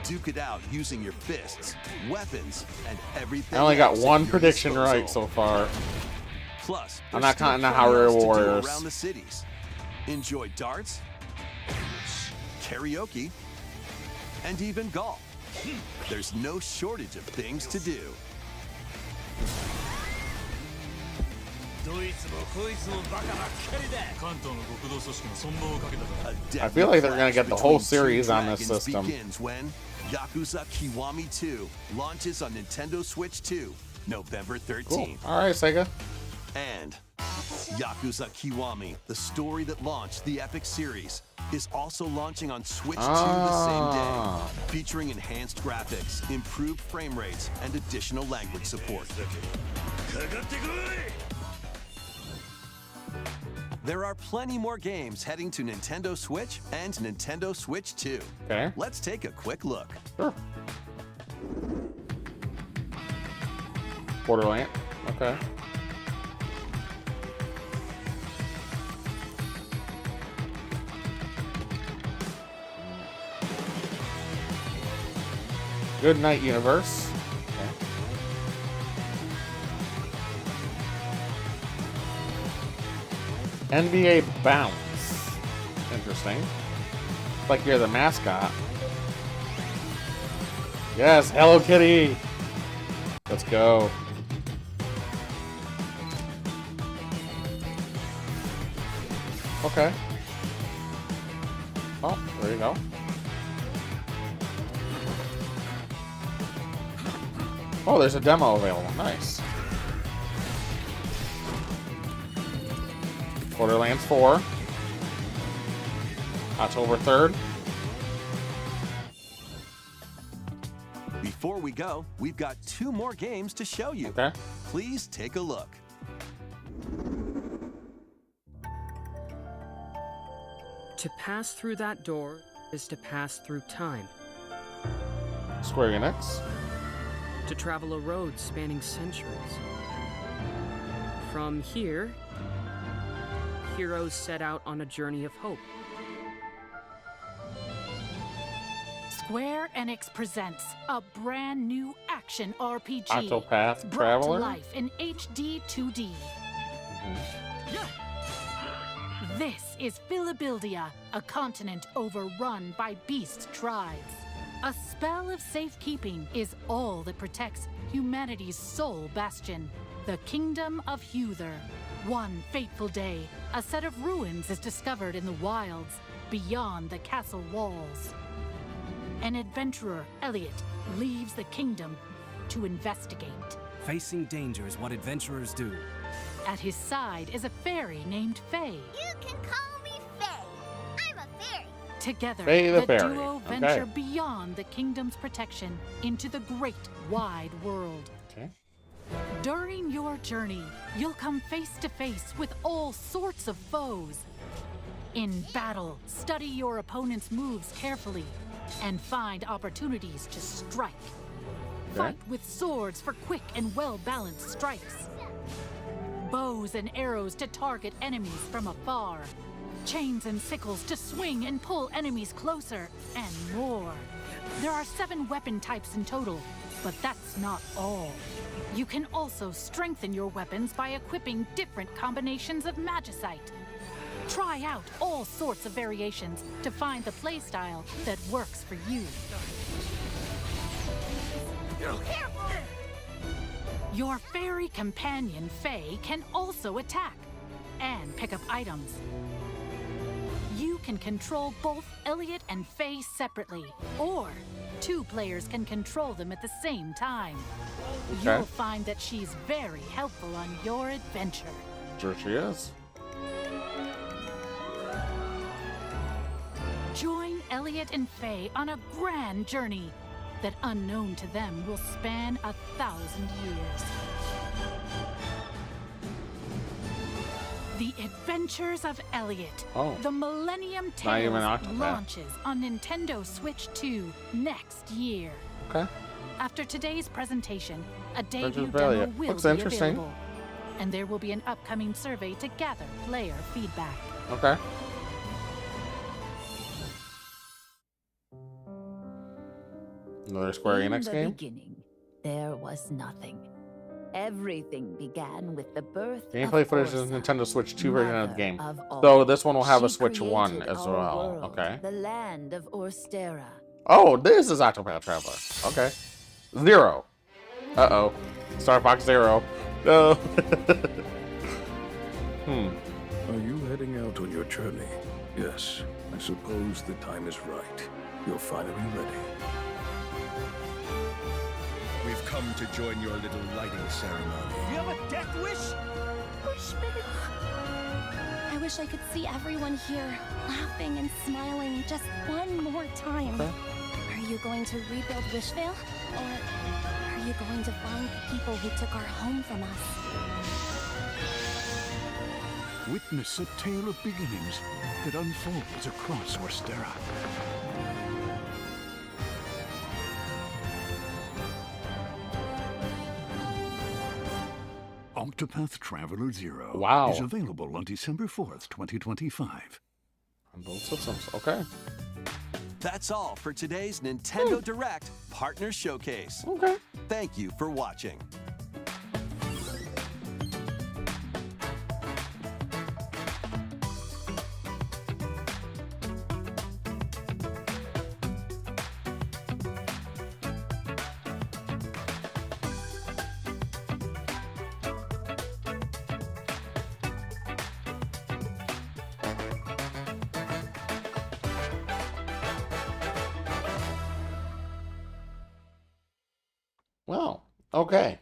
Duke it out using your fists, weapons, and everything. I only got else at one your prediction right disposal. so far. Plus, I'm there's not still counting the plenty Hyrule else to do Warriors. around the cities. Enjoy darts, karaoke, and even golf. There's no shortage of things to do. どいつもこいつもバカばっかりだ。関東の極道組織の存亡をかけたから A I feel like they're gonna deadly get the clash whole between two series on this dragons system. begins when Yakuza Kiwami 2 launches on Nintendo Switch 2, November 13th. Cool. All right, Sega. And Yakuza Kiwami, the story that launched the Epic series, is also launching on Switch 2 the same day, featuring enhanced graphics, improved frame rates, and additional language support. かかってこい。 There are plenty more games heading to Nintendo Switch and Nintendo Switch 2. Okay. Let's take a quick look. Sure. Borderland. Okay. Good Night Universe. Okay. NBA Bounce. Interesting. Like you're the mascot. Yes, Hello Kitty. Let's go. Okay. Oh, there you go. Oh, there's a demo available. Nice. Borderlands 4. October 3rd. Before we go, we've got 2 more games to show you. Okay. Please take a look. To pass through that door is to pass through time. Square Enix. To travel a road spanning centuries. From here, heroes set out on a journey of hope. Square Enix presents a brand new action RPG Octopath brought to Traveler. life in HD 2D. This is Philabildia, a continent overrun by beast tribes. A spell of safekeeping is all that protects humanity's sole bastion, the Kingdom of Huther. One fateful day, a set of ruins is discovered in the wilds beyond the castle walls. An adventurer, Elliot, leaves the kingdom to investigate. Facing danger is what adventurers do. At his side is a fairy named Faye. You can call me Faye. I'm a fairy. Together, Faye the fairy. duo Okay. venture beyond the kingdom's protection into the great wide world. Okay. During your journey, you'll come face to face with all sorts of foes. In battle, study your opponent's moves carefully and find opportunities to strike. Fight with swords for quick and well-balanced strikes. Bows and arrows to target enemies from afar. Chains and sickles to swing and pull enemies closer, and more. There are 7 weapon types in total, but that's not all. You can also strengthen your weapons by equipping different combinations of magicite. Try out all sorts of variations to find the playstyle that works for you. Your fairy companion, Faye, can also attack and pick up items. You can control both Elliot and Faye separately, or 2 players can control them at the same time. Okay. You'll find that she's very helpful on your adventure. Sure she is. Join Elliot and Faye on a grand journey that, unknown to them, will span 1,000 years. The The Adventures of Elliot. Oh. The Millennium Not even Tales Octopath. launches on Nintendo Switch 2 next year. Okay. After today's presentation, a Adventures debut of demo Elliot. will Looks be interesting. available. And there will be an upcoming survey to gather player feedback. Okay. Another Square Enix game? Beginning, there was nothing. Everything began with the birth Gameplay of footage is Ursa, Nintendo Switch 2 version of the mother game. of all. So this one will have a She Switch 1 created as our well. world, Okay. The land of Orstera. Oh, this is Octopath Traveler. Okay. 0. Uh-oh. Star Fox 0. No. Are you heading out on your journey? Yes. I suppose the time is right. You're finally ready. We've come to join your little lighting ceremony. You have a death wish? I wish I could see everyone here laughing and smiling just one more time. Are you going to rebuild Wishvale? Or are you going to find the people who took our home from us? Witness a tale of beginnings that unfolds across Orstera. Octopath Traveler 0 Wow. is available on December 4th, 2025. On both systems. Okay. That's all for today's Nintendo Direct Partner Showcase. Okay. Thank you for watching. Well, okay.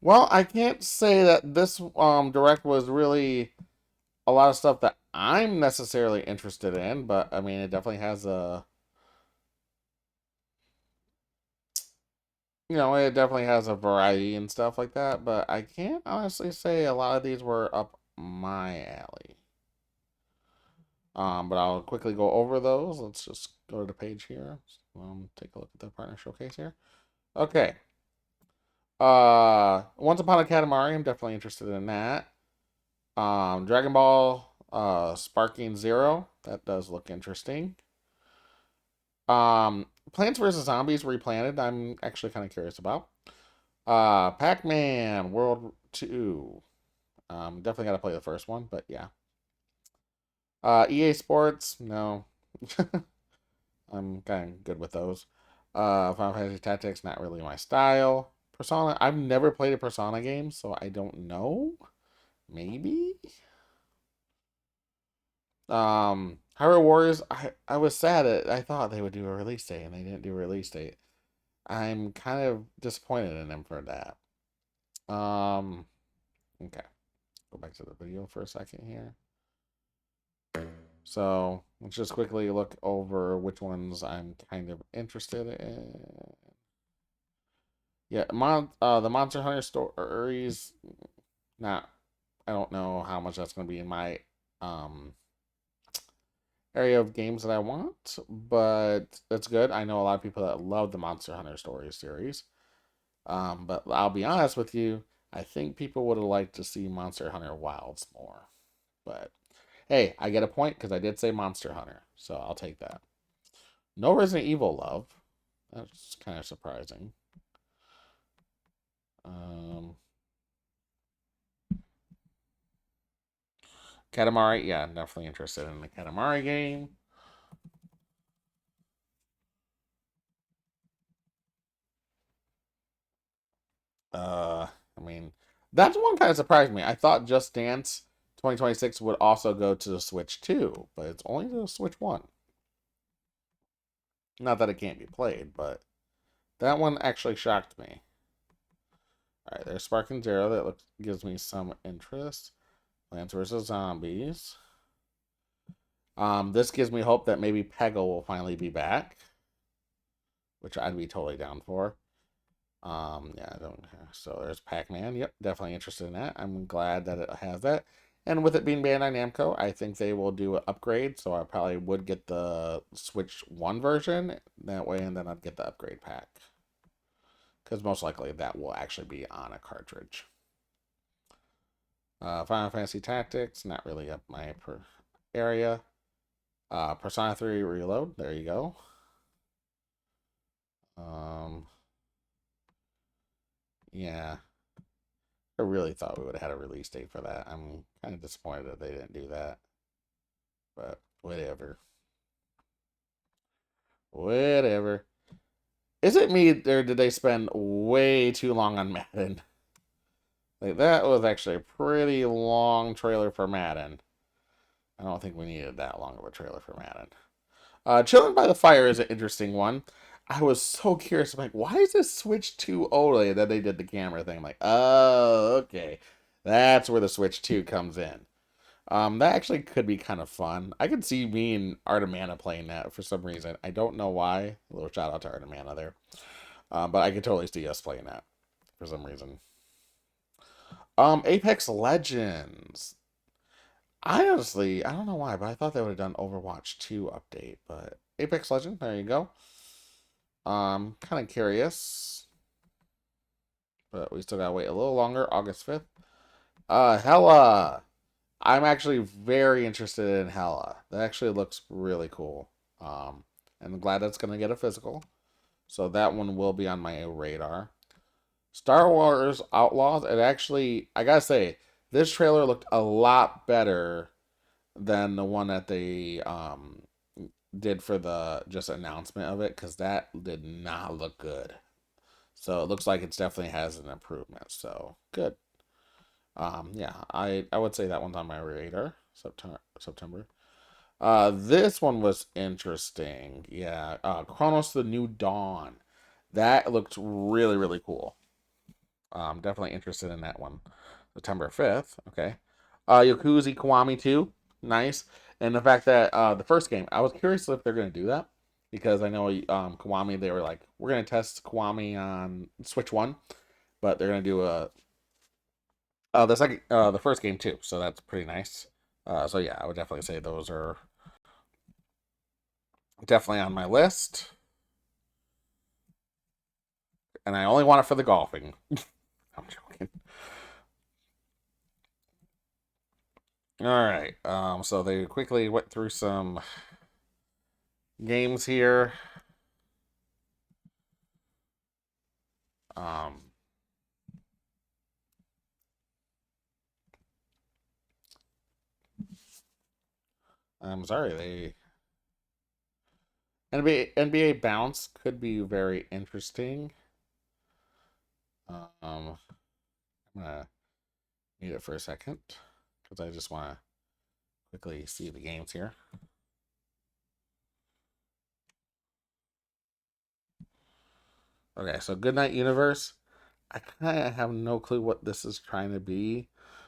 Well, I can't say that this direct was really a lot of stuff that I'm necessarily interested in, but I mean, it definitely has a, it definitely has a variety and stuff like that, but I can't honestly say a lot of these were up my alley. But I'll quickly go over those. Let's just go to the page here. Take a look at the partner showcase here. Okay. Once Upon a Katamari, I'm definitely interested in that. Dragon Ball Sparking Zero, that does look interesting. Plants vs. Zombies Replanted, I'm actually kind of curious about. Pac-Man World 2. Definitely got to play the first one, but yeah. EA Sports, no. I'm kind of good with those. Final Fantasy Tactics, not really my style. Persona, I've never played a Persona game, so I don't know. Maybe? Hyrule Warriors, I was sad. I thought they would do a release date, and they didn't do a release date. I'm kind of disappointed in them for that. Okay. Go back to the video for a second here. So let's just quickly look over which ones I'm kind of interested in. Yeah, the Monster Hunter stories. I don't know how much that's going to be in my area of games that I want, but that's good. I know a lot of people that love the Monster Hunter stories series. But I'll be honest with you, I think people would have liked to see Monster Hunter Wilds more. But hey, I get a point because I did say Monster Hunter, so I'll take that. No Resident Evil love. That's kind of surprising. Katamari, yeah, I'm definitely interested in the Katamari game. I mean, that's one kind of surprised me. I thought Just Dance 2026 would also go to the Switch 2, but it's only to the Switch 1. Not that it can't be played, but that one actually shocked me. Alright, there's Sparking Zero. That gives me some interest. Plants vs. Zombies. This gives me hope that maybe Peggle will finally be back, which I'd be totally down for. Yeah, I don't. So there's Pac-Man. Yep, definitely interested in that. I'm glad that it has that. And with it being Bandai Namco, I think they will do an upgrade. So I probably would get the Switch 1 version that way, and then I'd get the upgrade pack. Because most likely that will actually be on a cartridge. Final Fantasy Tactics, not really up my area. Persona 3 Reload, there you go. Yeah. I really thought we would have had a release date for that. I'm kind of disappointed that they didn't do that. But whatever. Whatever. Is it me, or did they spend way too long on Madden? Like, that was actually a pretty long trailer for Madden. I don't think we needed that long of a trailer for Madden. Chilling by the Fire is an interesting one. I was so curious. I'm like, why is this Switch 2 OLED? That they did the camera thing. I'm like, oh, okay. That's where the Switch 2 comes in. That actually could be kind of fun. I could see me and Artemana playing that for some reason. I don't know why. A little shout out to Artemana there. But I could totally see us playing that for some reason. Apex Legends. I honestly, I don't know why, but I thought they would have done Overwatch 2 update. But Apex Legends, there you go. Kind of curious. But we still gotta wait a little longer. August 5th. Hella. I'm actually very interested in Hella. That actually looks really cool. And I'm glad that's gonna get a physical. So that one will be on my radar. Star Wars Outlaws, it actually, I gotta say, this trailer looked a lot better than the one that they did for the just announcement of it, because that did not look good. So it looks like it definitely has an improvement. So good. Yeah, I would say that one's on my radar. September. This one was interesting. Yeah, Chronos: The New Dawn. That looked really, really cool. Definitely interested in that one. September 5th. Okay. Yakuza Kiwami 2. Nice. And the fact that the first game, I was curious if they're going to do that. Because I know Kiwami, they were like, we're going to test Kiwami on Switch 1. But they're going to do the first game too. So that's pretty nice. So yeah, I would definitely say those are definitely on my list. And I only want it for the golfing. I'm joking. All right. So they quickly went through some games here. I'm sorry, NBA Bounce could be very interesting. I'm gonna need it for a second because I just want to quickly see the games here. Okay, so Goodnight Universe. I kind of have no clue what this is trying to be,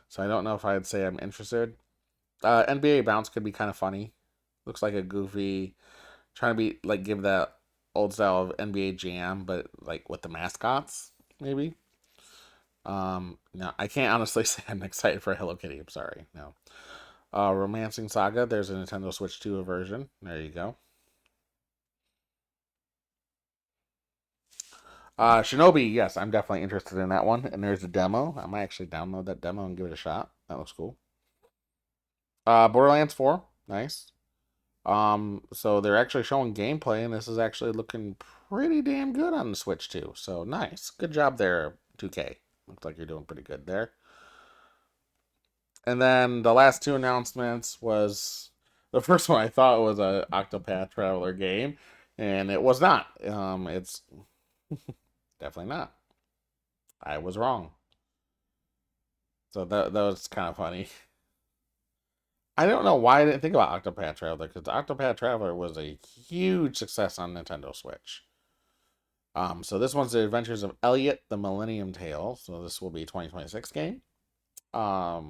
so I don't know if I'd say I'm interested. NBA Bounce could be kind of funny. Looks like a goofy, trying to be like give that old style of NBA Jam, but like with the mascots, maybe. No, I can't honestly say I'm excited for Hello Kitty. I'm sorry, no. Romancing Saga. There's a Nintendo Switch 2 version. There you go. Shinobi, yes, I'm definitely interested in that one. And there's a demo. I might actually download that demo and give it a shot. That looks cool. Borderlands 4, nice. So they're actually showing gameplay, and this is actually looking pretty damn good on the Switch too. So nice, good job there, 2K. Looks like you're doing pretty good there. And then the last two announcements was the first one I thought was a Octopath Traveler game, and it was not. It's definitely not. I was wrong. So that was kind of funny. I don't know why I didn't think about Octopath Traveler, because Octopath Traveler was a huge success on Nintendo Switch. So this one's The Adventures of Elliot, the Millennium Tale. So this will be a 2026 game. I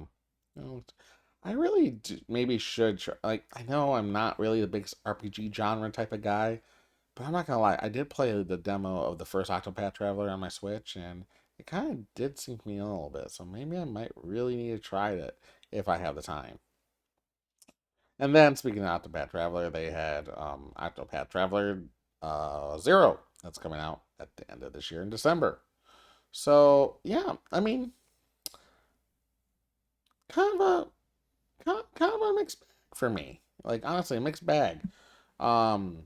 really maybe should try, like, I know I'm not really the big RPG genre type of guy, But I'm not gonna lie, I did play the demo of the first Octopath Traveler on my Switch, and it kind of did sink me in a little bit. So maybe I might really need to try it if I have the time. And then speaking of Octopath Traveler, they had Octopath Traveler Zero that's coming out at the end of this year in December. So yeah, I mean, kind of a kind of a mixed bag for me. Like honestly, a mixed bag. Um,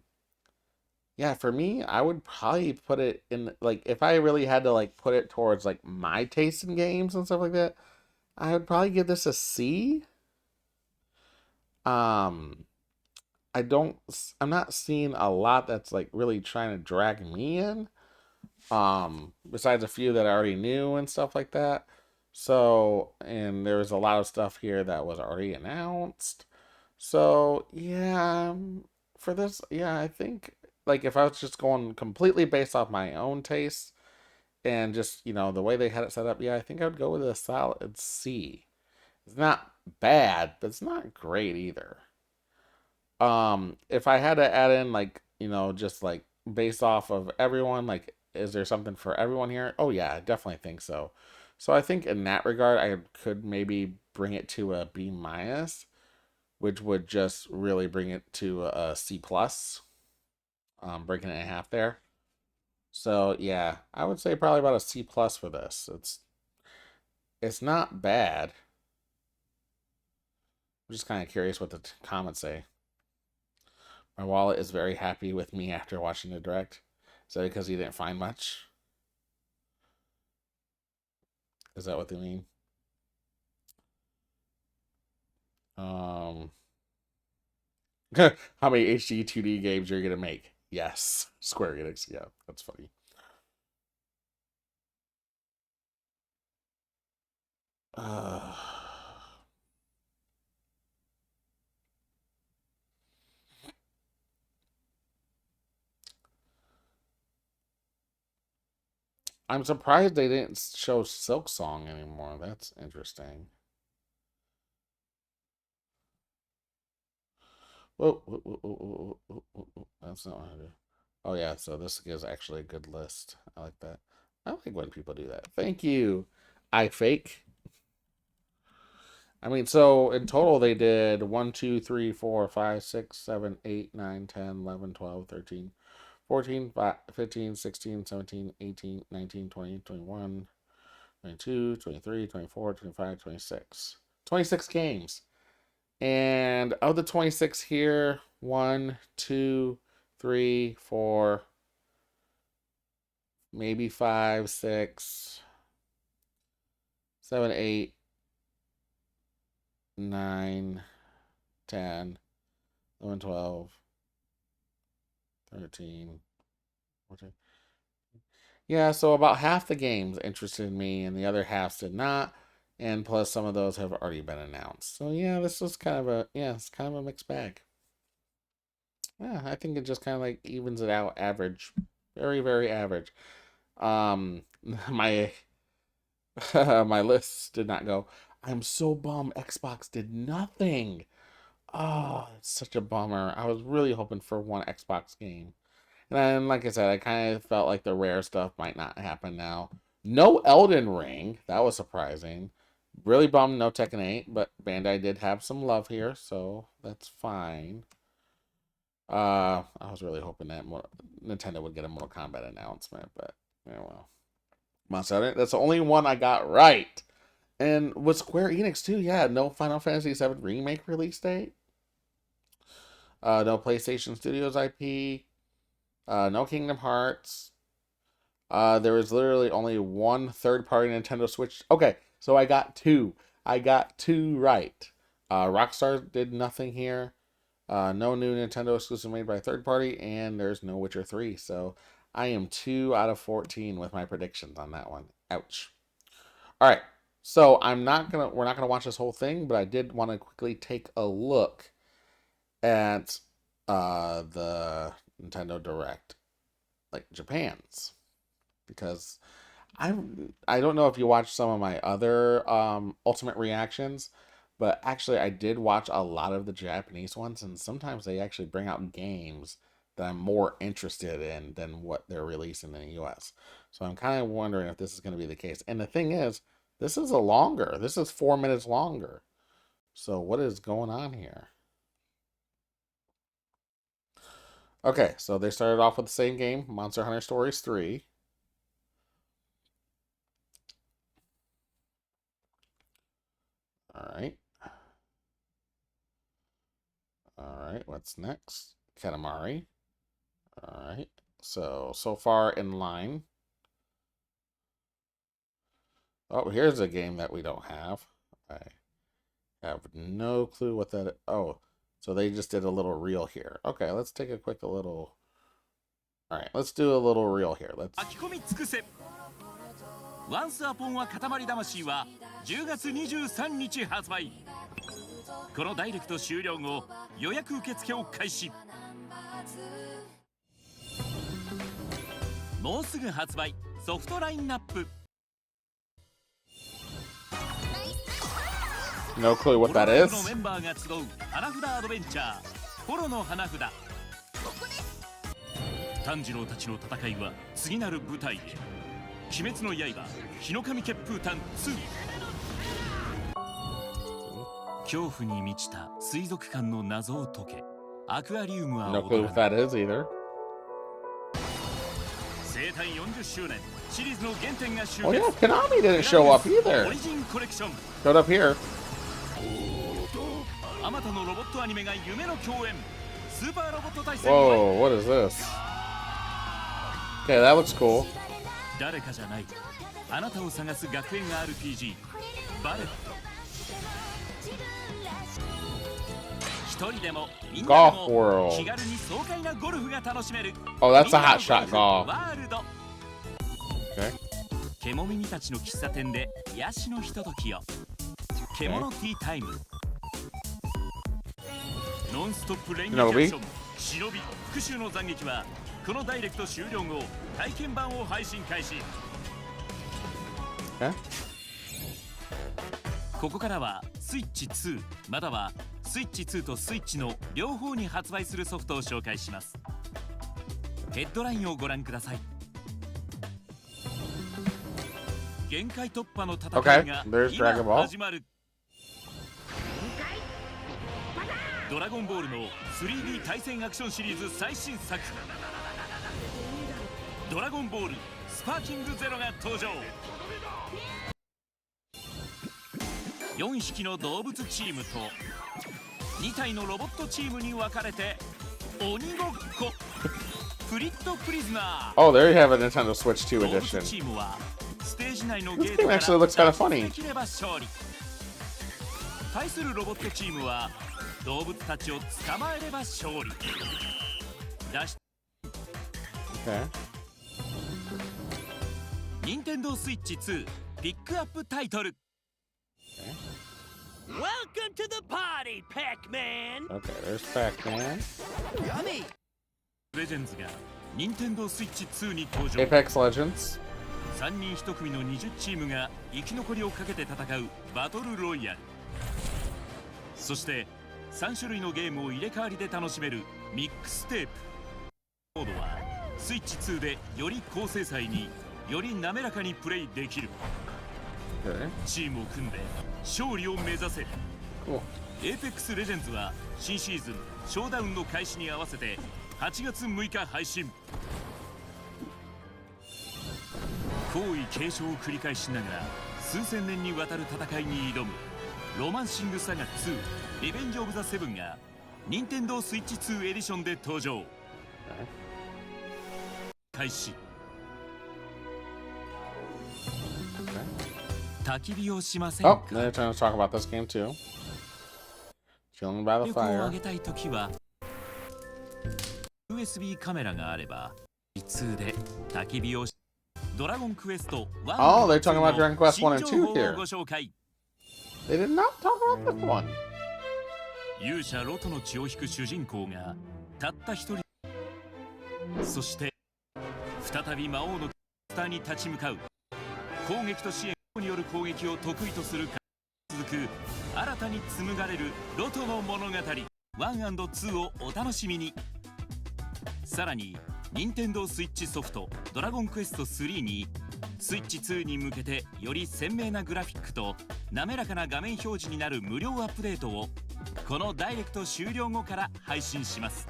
yeah, for me, I would probably put it in like if I really had to like put it towards like my taste in games and stuff like that, I would probably give this a C. Um, I'm not seeing a lot that's like really trying to drag me in. Besides a few that I already knew and stuff like that. So, and there was a lot of stuff here that was already announced. So, yeah, for this, yeah, I think like if I was just going completely based off my own taste and just, the way they had it set up, yeah, I think I would go with a solid C. It's not bad, but it's not great either. If I had to add in like, just like based off of everyone, like is there something for everyone here? Oh yeah, I definitely think so. So I think in that regard I could maybe bring it to a B minus, which would just really bring it to a C plus. Breaking it in half there. So yeah, I would say probably about a C plus for this. It's not bad. I'm just kind of curious what the comments say. My wallet is very happy with me after watching the direct. Is that because he didn't find much? Is that what they mean? Um, how many HD 2D games are you gonna make? Yes, Square Enix. Yeah, that's funny. Uh, I'm surprised they didn't show Silk Song anymore. That's interesting. Whoa, whoa, whoa, whoa, whoa, whoa, whoa. That's not what I do. Oh yeah, so this is actually a good list. I like that. I like when people do that. Thank you. I fake. I mean, so in total they did 1, 2, 3, 4, 5, 6, 7, 8, 9, 10, 11, 12, 13, 14, 15, 16, 17, 18, 19, 20, 21, 22, 23, 24, 25, 26. 26 games. And of the 26 here, 1, 2, 3, 4, maybe 5, 6, 7, 8, 9, 10, 11, 12, 13, 14. Yeah, so about half the games interested me and the other half did not. And plus some of those have already been announced. So yeah, this was it's kind of a mixed bag. Yeah, I think it just kind of like evens it out average. Very, very average. Um my my list did not go. I'm so bummed Xbox did nothing. Oh, it's such a bummer. I was really hoping for one Xbox game. And then, like I said, I kind of felt like the rare stuff might not happen now. No Elden Ring. That was surprising. Really bummed no Tekken 8, but Bandai did have some love here, so that's fine. I was really hoping that Nintendo would get a Mortal Kombat announcement, but yeah, well. Monster Hunter, that's the only one I got right. And with Square Enix too, yeah, no Final Fantasy VII Remake release date. No PlayStation Studios IP. No Kingdom Hearts. There was literally only one third-party Nintendo Switch. Okay, so I got two. I got two right. Rockstar did nothing here. No new Nintendo exclusive made by a third party, and there's no Witcher 3. So I am 2 out of 14 with my predictions on that one. Ouch. All right. So we're not gonna watch this whole thing, but I did want to quickly take a look at the Nintendo Direct, like Japan's, because I don't know if you watched some of my other Ultimate reactions, but actually I did watch a lot of the Japanese ones, and sometimes they actually bring out games that I'm more interested in than what they're releasing in the US. So I'm kind of wondering if this is going to be the case. And the thing is, this is 4 minutes longer. So what is going on here? Okay, so they started off with the same game, Monster Hunter Stories 3. Alright. Alright, what's next? Katamari. Alright, so far in line. Oh, here's a game that we don't have. I have no clue what that is. Oh, so they just did a little reel here. Okay, let's take a quick little... Alright, let's do a little reel here. Let's... Once Upon a Katamari Damacy は10月23日発売。このダイレクト終了後、予約受付を開始。もうすぐ発売、ソフトラインナップ。No clue what that is. のメンバーが集う花札アドベンチャー、ポロの花札。炭治郎たちの戦いは次なる舞台へ。鬼滅の刃、日の神血風譚2。恐怖に満ちた水族館の謎を解け。アクアリウムは No clue what that is either. 生誕40周年シリーズの原点が集結。Oh yeah, Konami didn't show up either. オリジンコレクション。Showed up here. あまたのロボットアニメが夢の共演。スーパーロボット対戦。 Whoa, what is this? Okay, that looks cool. 誰かじゃない。あなたを探す学園 RPG バレット。一人でもみんなでも気軽に爽快なゴルフが楽しめる。Oh, that's a hot shot golf. ワールド。Okay. 獣耳たちの喫茶店で癒しのひとときを。獣ティータイム。ノンストップレインアクション忍び復讐の斬撃はこのダイレクト終了後体験版を配信開始。ここからはスイッチ2またはスイッチ2とスイッチの両方に発売するソフトを紹介します。ヘッドラインをご覧ください。限界突破の戦いが今始まる。ドラゴンボールの 3D 対戦アクションシリーズ最新作ドラゴンボールスパーキングゼロが登場。4匹の動物チームと2体のロボットチームに分かれて鬼ごっこフリットプリズナー。 Oh, there you have a Nintendo Switch 2 edition. チームはステージ内のゲ This ート game から actually looks kind of 脱出 funny. できれば勝利。対するロボットチームは動物たちを捕まえれば勝利。Okay. 任天堂スイッチ2ピックアップタイトル。Welcome to the party, Pac-man. Okay, there's Pac-Man. Yummy. レジェンズが任天堂スイッチ2に登場。 Apex Legends. 3人1組の20チームが生き残りをかけて戦うバトルロイヤル。そして3種類のゲームを入れ替わりで楽しめるミックステープ。モードはスイッチ2でより高精細により滑らかにプレイできる。チームを組んで勝利を目指せ。Apex Legends は新シーズンショーダウンの開始に合わせて8月6日配信。皇位継承を繰り返しながら数千年にわたる戦いに挑むロマンシングサガ2リベンジオブザセブンが任天堂スイッチ2エディションで登場。開始。焚き火をしませんか。 Oh, they're trying to talk about this game too. Chilling by the 力を fire. 上げたいときは USB カメラがあれば2で焚き火をしドラゴンクエスト1 Oh, they're talking about Dragon Quest 1 and 2 here. ご紹介。 They did not talk about this one. 勇者ロトの血を引く主人公がたった一人。そして再び魔王のモンスターに立ち向かう。攻撃と支援による攻撃を得意とするか続く新たに紡がれるロトの物語 1&2 をお楽しみに。ささらに任天堂スイッチソフトドラゴンクエスト3にスイッチ2に向けてより鮮明なグラフィックと滑らかな画面表示になる無料アップデートをこのダイレクト終了後から配信します。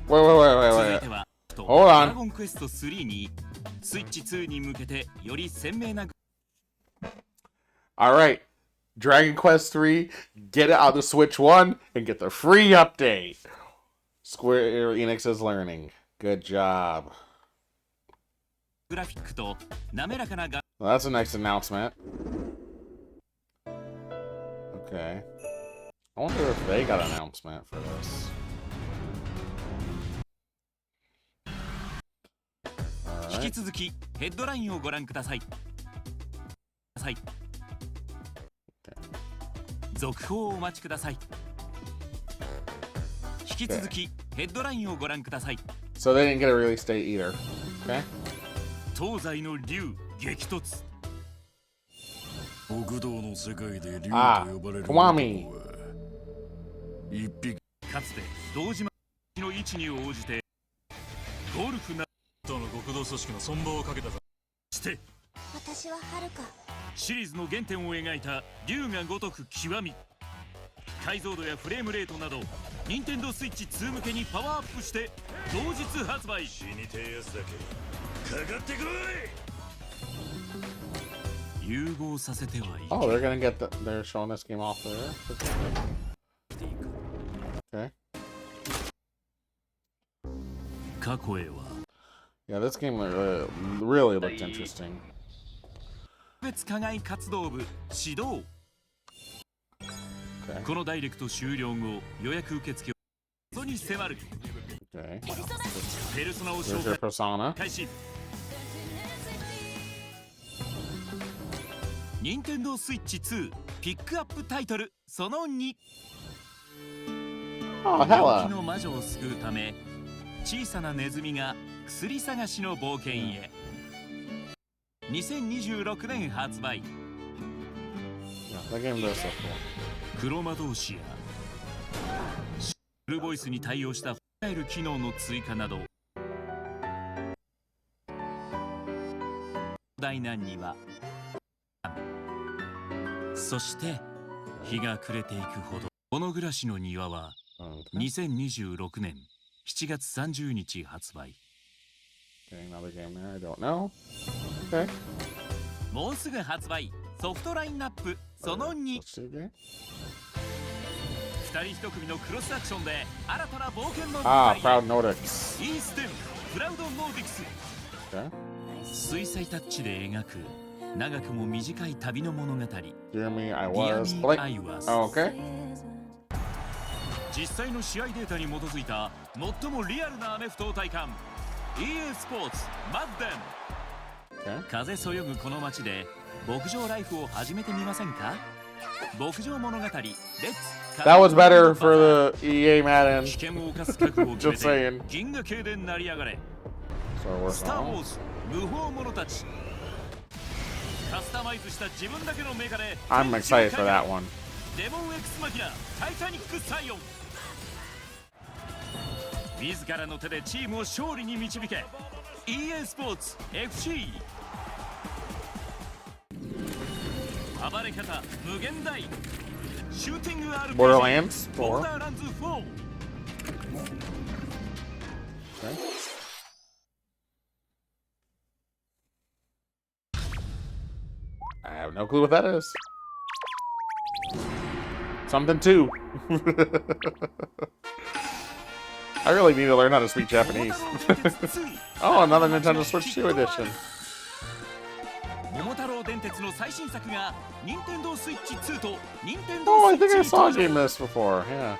続いてはドラゴンクエスト3にスイッチ2に向けてより鮮明な Alright, Dragon Quest 3, get it on the Switch 1 and get the free update. Square Enix is learning. Good job. グラフィックと滑らかな Well, that's a nice announcement. Okay. I wonder if they got an announcement for this. 引き続きヘッドラインをご覧ください。続報をお待ちください。引き続きヘッドラインをご覧ください。 So they didn't get a release date either. Okay. 東西の竜激突。北道の世界で竜と呼ばれる Kwame. 一匹かつて堂島の位置に応じてゴルフなどの極道組織の存亡をかけたぞ。して私は遥かシリーズの原点を描いた竜が如く極み、解像度やフレームレートなど任天堂スイッチ2向けにパワーアップして同日発売。死にてえやつだけかかってこい。融合させてはいい。 Oh, they're gonna get they're showing this game off there. Okay. 過去へは Yeah, this game really looked interesting. 別課外活動部指導。Okay. このダイレクト終了後予約受付をに迫る。 Okay. ペルソナを There's 紹 your 介 persona. 開始。任天堂スイッチ2ピックアップタイトルその2。 Oh, 病 hella. 気の魔女を救うため小さなネズミが薬探しの冒険へ。2026年発売。 Yeah, that game does look cool. 黒魔導士やフルボイスに対応したファイル機能の追加など大難にはそして日が暮れていくほどこの暮らしの庭は2026年7月30日発売。 Okay, another game there. I don't know. Okay. もうすぐ発売ソフトラインナップその2。 Let's see again. 2人1組のクロスアクションで新たな冒険の Ah, Proud Nordics. イーステンプラウドノーディクス。 Okay. 水彩タッチで描く長くも短い旅の物語。 Dear me, I was. Dear me, I was. Oh, okay. 実際の試合データに基づいた最もリアルなアメフトを体感 EA スポーツマッデン。 Okay. 風そよぐこの街で牧場ライフを始めてみませんか。牧場物語レッツ That was better for the EA Madden. 危険を冒す覚悟を決め Just saying. て銀河系で成り上がれ。 So we're スター・ウォー on. ズ無法者たち。カスタマイズした自分だけのメカで I'm excited for that one. デモンエクスマキナタイタニックサイオン。自らの手でチームを勝利に導け EA スポーツ FC。 暴れ方無限大シューティング RPG Borderlands ボ 4. ーダーランズ4。 Okay. I have no clue what that is. Something too. I really need to learn how to speak Japanese. Oh, another Nintendo Switch 2 edition. 桃太郎電鉄の最新作が任天堂スイッチ2と任天 Oh, 堂 I スイ think I ッチ saw に a 登 game 場。 this before. Yeah.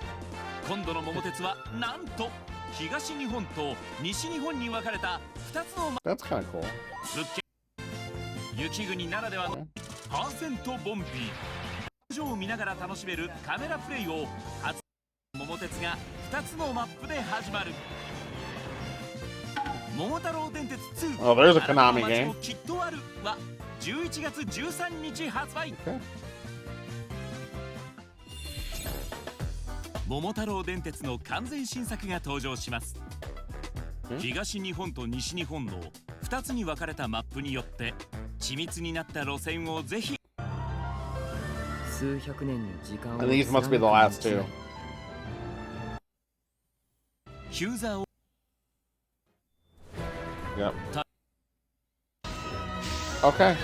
今度の桃鉄はなんと東日本と西日本に分かれた2つの That's kind of cool. 物件。雪国ならではのパーセントボンビー工場を見ながら楽しめるカメラプレイを初桃鉄が2つのマップで始まる。桃太郎電鉄2 Oh, there's a Konami あなたの街 game. もきっとあるは11月13日発売。 Okay. 桃太郎電鉄の完全新作が登場します。東日本と西日本の2つに分かれたマップによって緻密になった路線をぜひ。数百年の時間を And these must be the last two. ユーザーを Yep. Okay.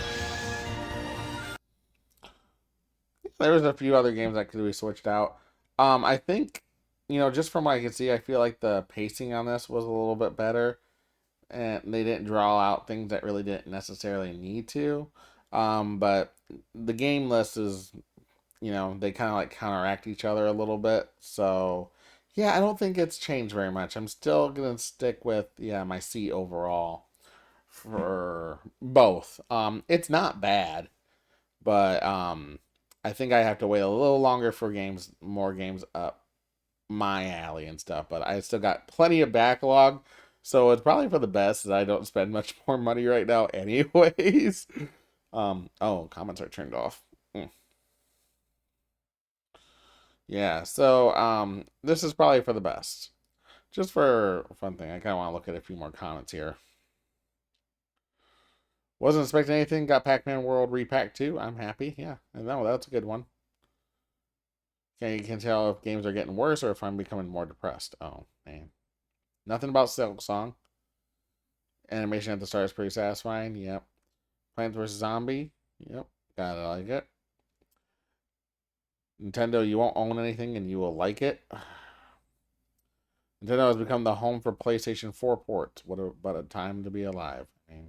There was a few other games that could be switched out. I think, you know, just from what I can see, I feel like the pacing on this was a little bit better, and they didn't draw out things that really didn't necessarily need to. But the game list is, you know, they kind of like counteract each other a little bit. So, yeah, I don't think it's changed very much. I'm still gonna stick with, yeah, my C overall for both. It's not bad, but I think I have to wait a little longer for more games up my alley and stuff. But I still got plenty of backlog, so it's probably for the best that I don't spend much more money right now, anyways. Oh, comments are turned off. Yeah, so this is probably for the best. Just for a fun thing, I kind of want to look at a few more comments here. Wasn't expecting anything. Got Pac-Man World Repack 2. I'm happy. Yeah, I know that's a good one. Okay, you can tell if games are getting worse or if I'm becoming more depressed. Oh, man. Nothing about Silk Song. Animation at the start is pretty satisfying. Yep. Plants vs. Zombie. Yep. Gotta like it. Nintendo, you won't own anything and you will like it. Nintendo has become the home for PlayStation 4 ports. What about a time to be alive? I mean,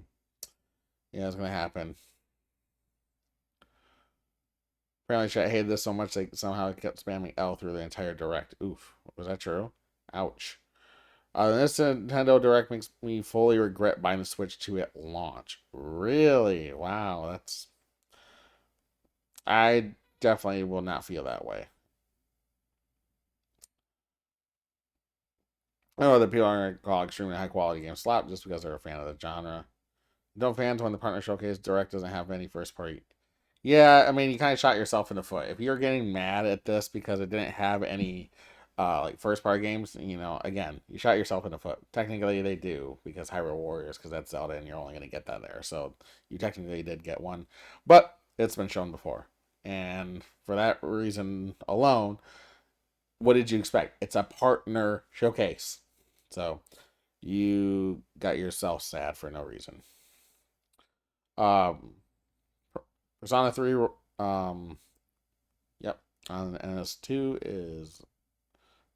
yeah, it's gonna happen. Apparently, I hated this so much they somehow kept spamming L through the entire Direct. Oof, was that true? Ouch. This Nintendo Direct makes me fully regret buying the Switch 2 at launch. Really? Wow, that's... I definitely will not feel that way. I know that people aren't going to call extremely high quality games slap just because they're a fan of the genre. Don't fans when the partner showcase Direct doesn't have any first party? Yeah, I mean, you kind of shot yourself in the foot. If you're getting mad at this because it didn't have any like first party games, you know, again, you shot yourself in the foot. Technically, they do because Hyrule Warriors, because that's Zelda, and you're only going to get that there. So you technically did get one, but it's been shown before, and for that reason alone, what did you expect? It's a partner showcase, so you got yourself sad for no reason. Persona 3, yep, on NS2 is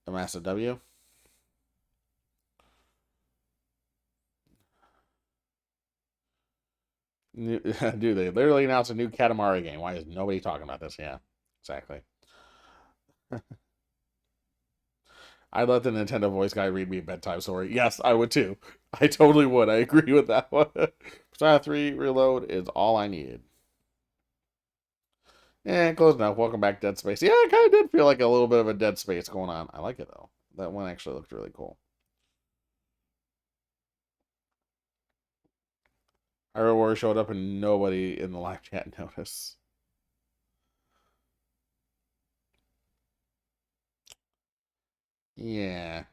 a massive W. Dude, they literally announced a new Katamari game. Why is nobody talking about this? Yeah, exactly. I'd let the Nintendo voice guy read me a bedtime story. Yes, I would too. I totally would. I agree with that one. Persona 3 Reload is all I needed. And close enough. Welcome back, Dead Space. Yeah, it kind of did feel like a little bit of a Dead Space going on. I like it, though. That one actually looked really cool. Hyrule Warriors showed up and nobody in the live chat noticed. Yeah.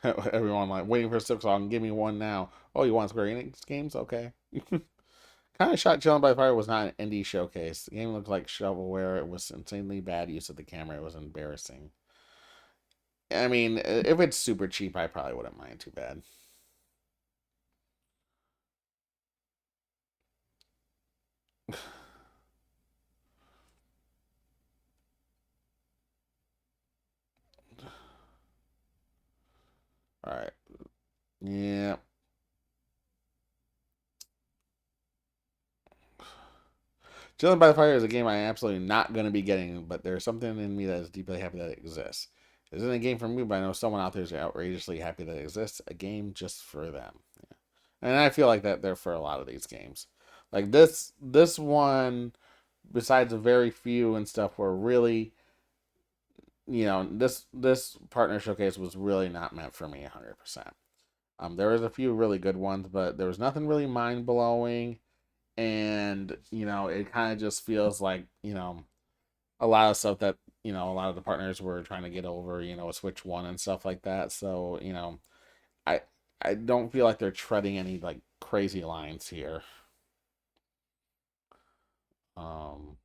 Everyone like waiting for a Silk Song. Give me one now. Oh, you want Square Enix games? Okay. Kind of Shot Chilling by Fire was not an indie showcase. The game looked like shovelware. It was insanely bad use of the camera. It was embarrassing. I mean, if it's super cheap, I probably wouldn't mind too bad. All right. Yeah. Chilling by the Fire is a game I'm absolutely not going to be getting, but there's something in me that is deeply happy that it exists. It isn't a game for me, but I know someone out there is outrageously happy that it exists. A game just for them. Yeah. And I feel like that there for a lot of these games. Like this one, besides a very few and stuff, were really, you know, this partner showcase was really not meant for me 100%. There was a few really good ones, but there was nothing really mind-blowing. And, you know, it kind of just feels like, you know, a lot of stuff that, you know, a lot of the partners were trying to get over, you know, with Switch 1 and stuff like that. So, you know, I I don't feel like they're treading any like crazy lines here. Um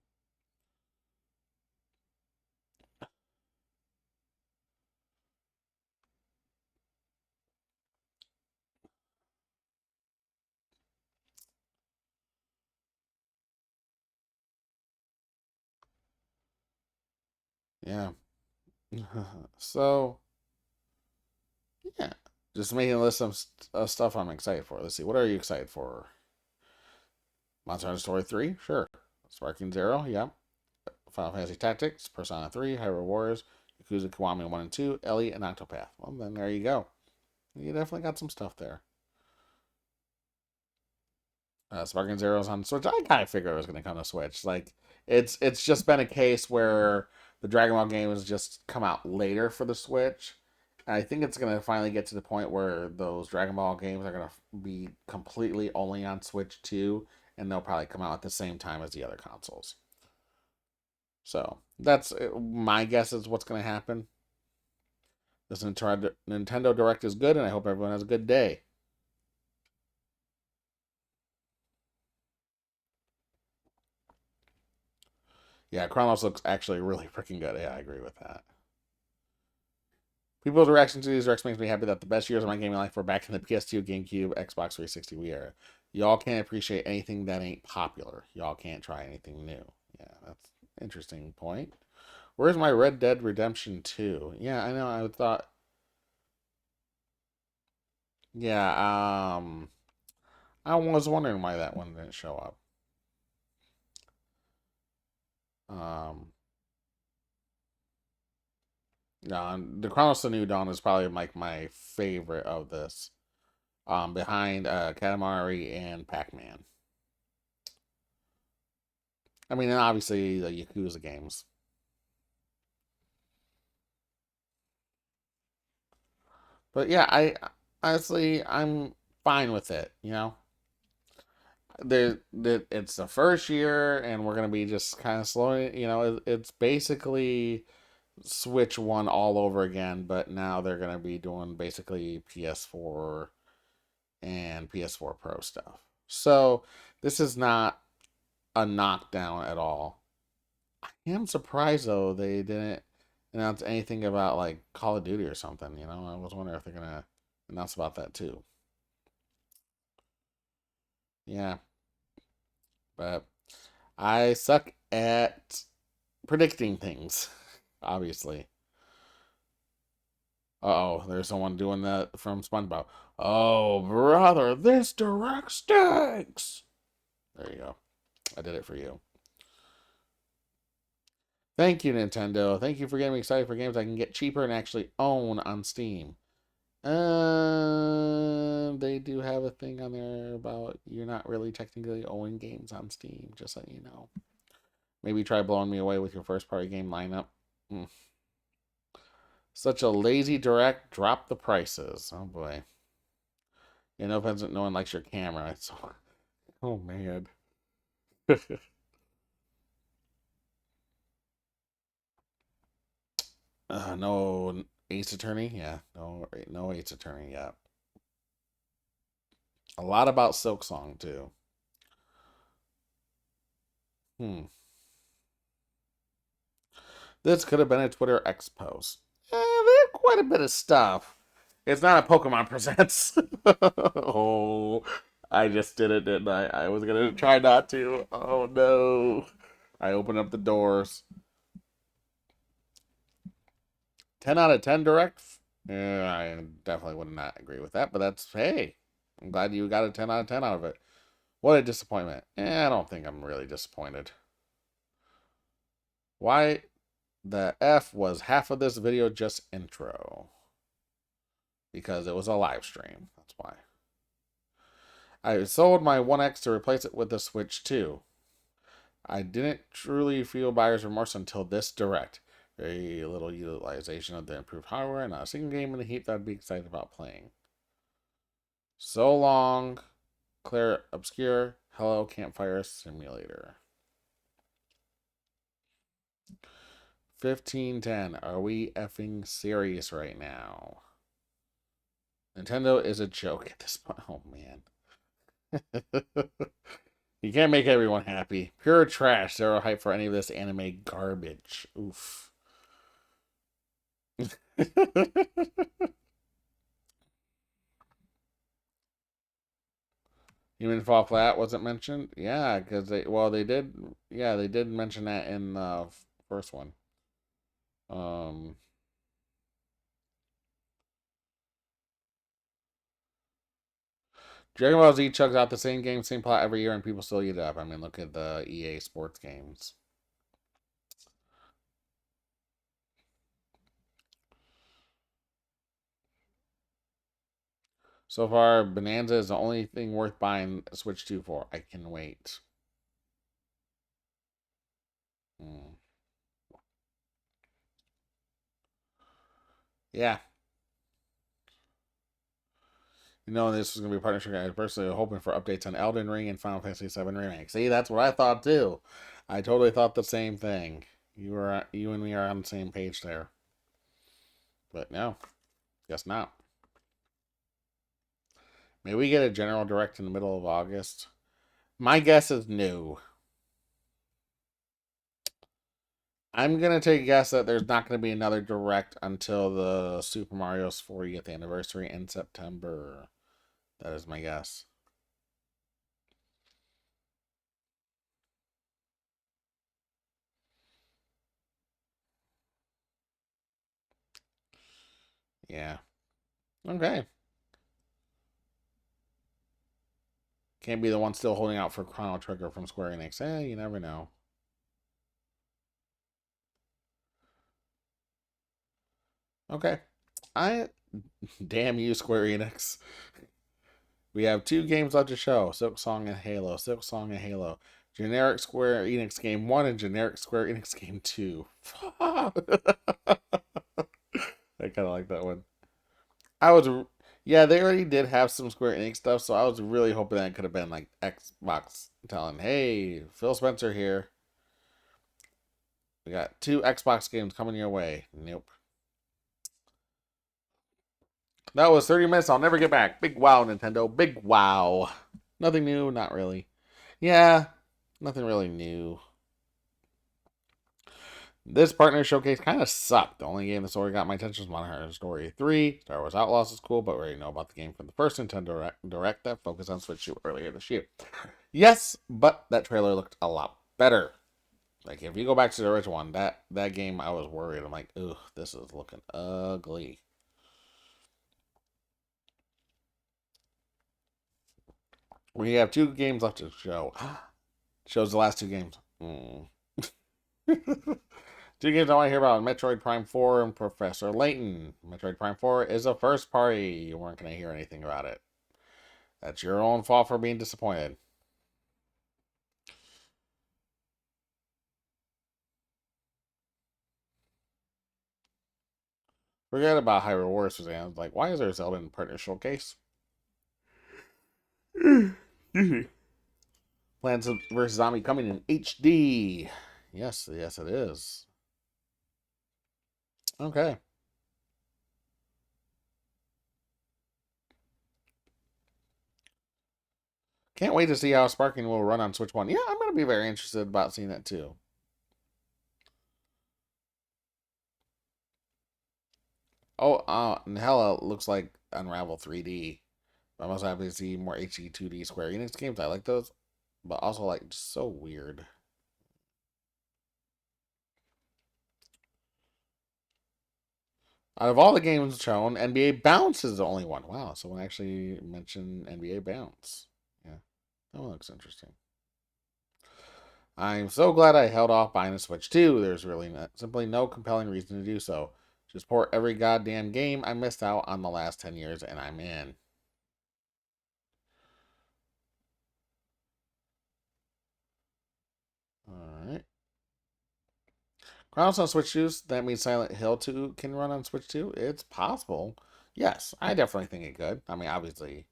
yeah. So, yeah, just making a list of stuff I'm excited for. Let's see. What are you excited for? Monster Hunter Story 3? Sure. Sparking Zero? Yeah. Final Fantasy Tactics, Persona 3, Hyrule Warriors, Yakuza Kiwami 1 and 2, Ellie, and Octopath. Well, then there you go. You definitely got some stuff there. Sparking Zero's on Switch. I kind of figured it was going to come to Switch. Like, it's just been a case where the Dragon Ball game has just come out later for the Switch. And I think it's going to finally get to the point where those Dragon Ball games are going to be completely only on Switch 2, and they'll probably come out at the same time as the other consoles. So that's my guess is what's going to happen. This Nintendo Direct is good, and I hope everyone has a good day. Yeah, Chronos looks actually really freaking good. Yeah, I agree with that. People's reaction to these directs makes me happy that the best years of my gaming life were back in the PS2, GameCube, Xbox 360, Wii era. Y'all can't appreciate anything that ain't popular. Y'all can't try anything new. Yeah, that's an interesting point. Where's my Red Dead Redemption 2? Yeah, I know. I thought. Yeah, I was wondering why that one didn't show up. The Chronos of New Dawn is probably like my favorite of this. Behind Katamari and Pac-Man. I mean, and obviously the Yakuza games. But yeah, I honestly I'm fine with it. You know, it's the first year, and we're gonna be just kind of slowing. You know, it's basically Switch One all over again, but now they're gonna be doing basically PS4 and PS4 Pro stuff. So this is not a knockdown at all. I am surprised though they didn't announce anything about like Call of Duty or something. You know, I was wondering if they're gonna announce about that too. Yeah, but I suck at predicting things. Obviously. Oh, there's someone doing that from SpongeBob. Oh, brother, this direct stinks. There you go. I did it for you. Thank you, Nintendo. Thank you for getting me excited for games I can get cheaper and actually own on Steam. They do have a thing on there about you're not really technically owning games on Steam, just so you know. Maybe try blowing me away with your first party game lineup. Such a lazy direct. Drop the prices. Oh boy. Yeah, no offense, no one likes your camera. It's oh man. No Ace Attorney. Yeah, no Ace Attorney yet. A lot about Silk Song too. This could have been a Twitter X post. There's quite a bit of stuff. It's not a Pokemon Presents. Oh, I just did it, didn't I? I was gonna try not to. Oh no. I opened up the doors. 10 out of 10 direct? Yeah, I definitely would not agree with that, but that's, hey, I'm glad you got a 10 out of 10 out of it. What a disappointment. I don't think I'm really disappointed. Why the F was half of this video just intro? Because it was a live stream. That's why. I sold my 1X to replace it with the Switch 2. I didn't truly feel buyer's remorse until this direct. Very little utilization of the improved hardware, and not a single game in the heap that I'd be excited about playing. So long, Claire Obscure. Hello Campfire Simulator. 1510. Are we effing serious right now? Nintendo is a joke at this point. Oh, man. You can't make everyone happy. Pure trash. Zero hype for any of this anime garbage. Oof. Human Fall Flat wasn't mentioned? Yeah, because they did, yeah, they did mention that in the first one. Dragon Ball Z chugs out the same game, same plot every year, and people still eat it up. I mean, look at the EA sports games. So far, Bonanza is the only thing worth buying a Switch 2 for. I can wait. Yeah. You know, this was going to be a partnership. I was personally hoping for updates on Elden Ring and Final Fantasy VII Remake. See, that's what I thought too. I totally thought the same thing. You and me are on the same page there. But no, guess not. May we get a general direct in the middle of August? My guess is no. I'm going to take a guess that there's not going to be another direct until the Super Mario's 40th anniversary in September. That is my guess. Yeah. Okay. Can't be the one still holding out for Chrono Trigger from Square Enix. You never know. Okay. Damn you, Square Enix. We have 2 games left to show. Silk Song and Halo. Silk Song and Halo. Generic Square Enix Game 1 and generic Square Enix Game 2. I kind of like that one. Yeah, they already did have some Square Enix stuff, so I was really hoping that it could have been like Xbox telling, hey, Phil Spencer here. We got 2 Xbox games coming your way. Nope. That was 30 minutes I'll never get back. Big wow, Nintendo. Big wow. Nothing new, not really. Yeah, nothing really new. This partner showcase kind of sucked. The only game that sort of got my attention was Monster Hunter Story 3. Star Wars Outlaws is cool, but we already know about the game from the first Nintendo Direct that focused on Switch 2 earlier this year. Yes, but that trailer looked a lot better. Like, if you go back to the original one, that game, I was worried. I'm like, ugh, this is looking ugly. We have 2 games left to show. Shows the last 2 games. 2 games I want to hear about: Metroid Prime 4 and Professor Layton. Metroid Prime 4 is a first party. You weren't going to hear anything about it. That's your own fault for being disappointed. Forget about Hyrule Warriors, Suzanne. Like, why is there a Zelda in Partner Showcase? Plants vs. Zombie coming in HD. Yes, it is. Okay. Can't wait to see how Sparking will run on Switch 1. Yeah, I'm going to be very interested about seeing that too. Oh, and hella looks like Unravel 3D. I'm also happy to see more HD 2D Square Enix games. I like those, but also like just so weird. Out of all the games shown, NBA Bounce is the only one. Wow, someone actually mentioned NBA Bounce. Yeah, that one looks interesting. I'm so glad I held off buying a Switch 2. There's really simply no compelling reason to do so. Just port every goddamn game I missed out on the last 10 years, and I'm in. Alright. Chronos on Switch 2, that means Silent Hill 2 can run on Switch 2? It's possible. Yes, I definitely think it could. I mean, obviously,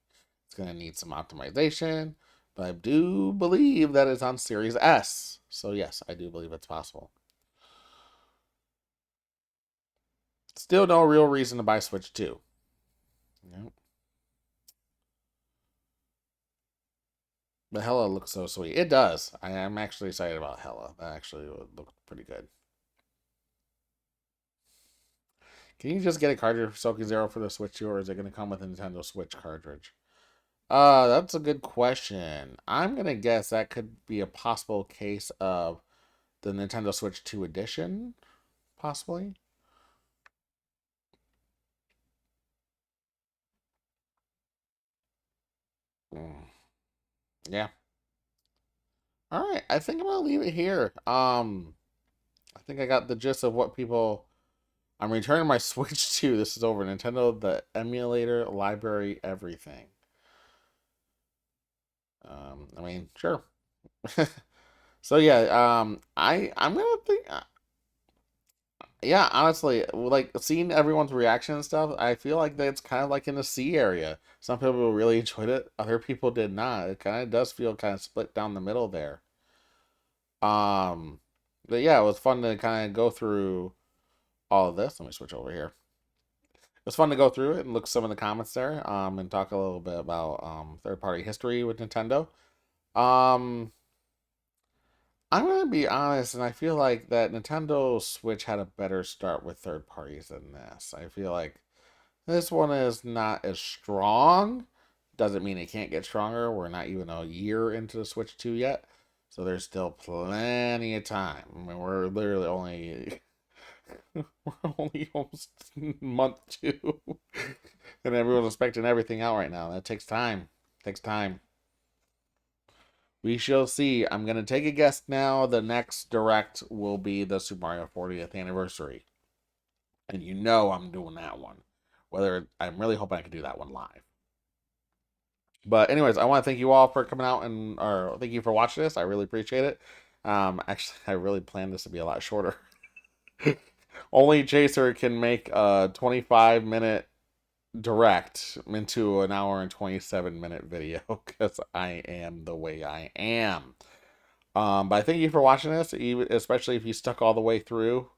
it's going to need some optimization, But I do believe that it's on Series S. So yes, I do believe it's possible. Still no real reason to buy Switch 2. Yep. But Hella looks so sweet. It does. I am actually excited about Hella. That actually would look pretty good. Can you just get a cartridge for Soaking Zero for the Switch 2, or is it going to come with a Nintendo Switch cartridge? That's a good question. I'm going to guess that could be a possible case of the Nintendo Switch 2 edition, possibly. Yeah. All right, I think I'm gonna leave it here. I think I got the gist of what people. I'm returning my Switch 2. This is over Nintendo, the emulator, library, everything. I mean, sure. So yeah, I'm gonna think. Yeah, honestly, like seeing everyone's reaction and stuff, I feel like that's kind of like in the C area. Some people really enjoyed it, other people did not. It kind of does feel kind of split down the middle there. Um, but yeah, it was fun to kind of go through all of this. Let me switch over here. It was fun to go through it and look some of the comments there, and talk a little bit about third-party history with Nintendo. Um, I'm gonna be honest, and I feel like that Nintendo Switch had a better start with third parties than this. I feel like this one is not as strong. Doesn't mean it can't get stronger. We're not even a year into the Switch 2 yet. So there's still plenty of time. I mean, we're literally only we're only almost month 2. And everyone's expecting everything out right now. That takes time. Takes time. We shall see. I'm going to take a guess now. The next direct will be the Super Mario 40th anniversary. And you know I'm doing that one. Whether I'm really hoping I can do that one live. But anyways, I want to thank you all for coming out or thank you for watching this. I really appreciate it. Actually, I really planned this to be a lot shorter. Only Chaser can make a 25-minute direct into an hour and 27-minute video because I am the way I am. But I thank you for watching this, especially if you stuck all the way through.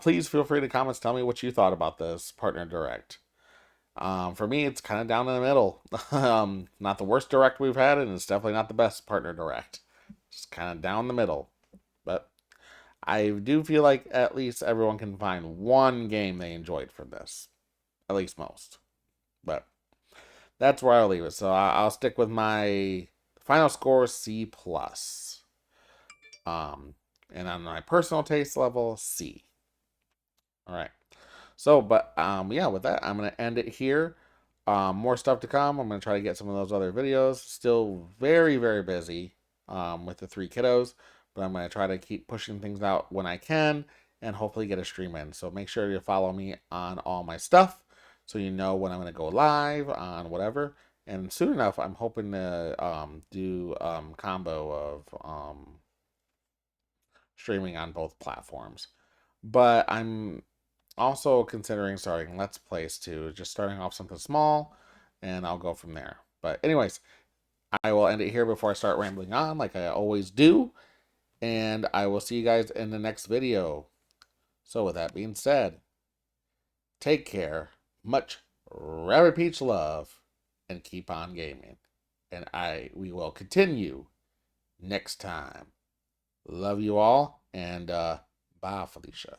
Please feel free to comments. Tell me what you thought about this partner direct. For me, it's kind of down in the middle. Not the worst direct we've had, and it's definitely not the best partner direct. Just kind of down the middle. But I do feel like at least everyone can find one game they enjoyed from this. At least most. But that's where I'll leave it. So I'll stick with my final score, C+. And on my personal taste level, C. All right. So, but yeah, with that, I'm gonna end it here. More stuff to come. I'm gonna try to get some of those other videos. Still very, very busy with the 3 kiddos, but I'm gonna try to keep pushing things out when I can, and hopefully get a stream in. So make sure you follow me on all my stuff, so you know when I'm gonna go live on whatever. And soon enough, I'm hoping to do combo of streaming on both platforms. But I'm also considering starting Let's Plays too, just starting off something small, and I'll go from there. But anyways, I will end it here before I start rambling on like I always do, and I will see you guys in the next video. So with that being said, take care, much Rabbit Peach love, and keep on gaming. And we will continue next time. Love you all, and bye, Felicia.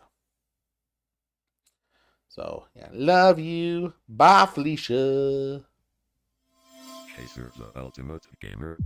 So, yeah, love you. Bye, Felicia. Chaser, the ultimate gamer.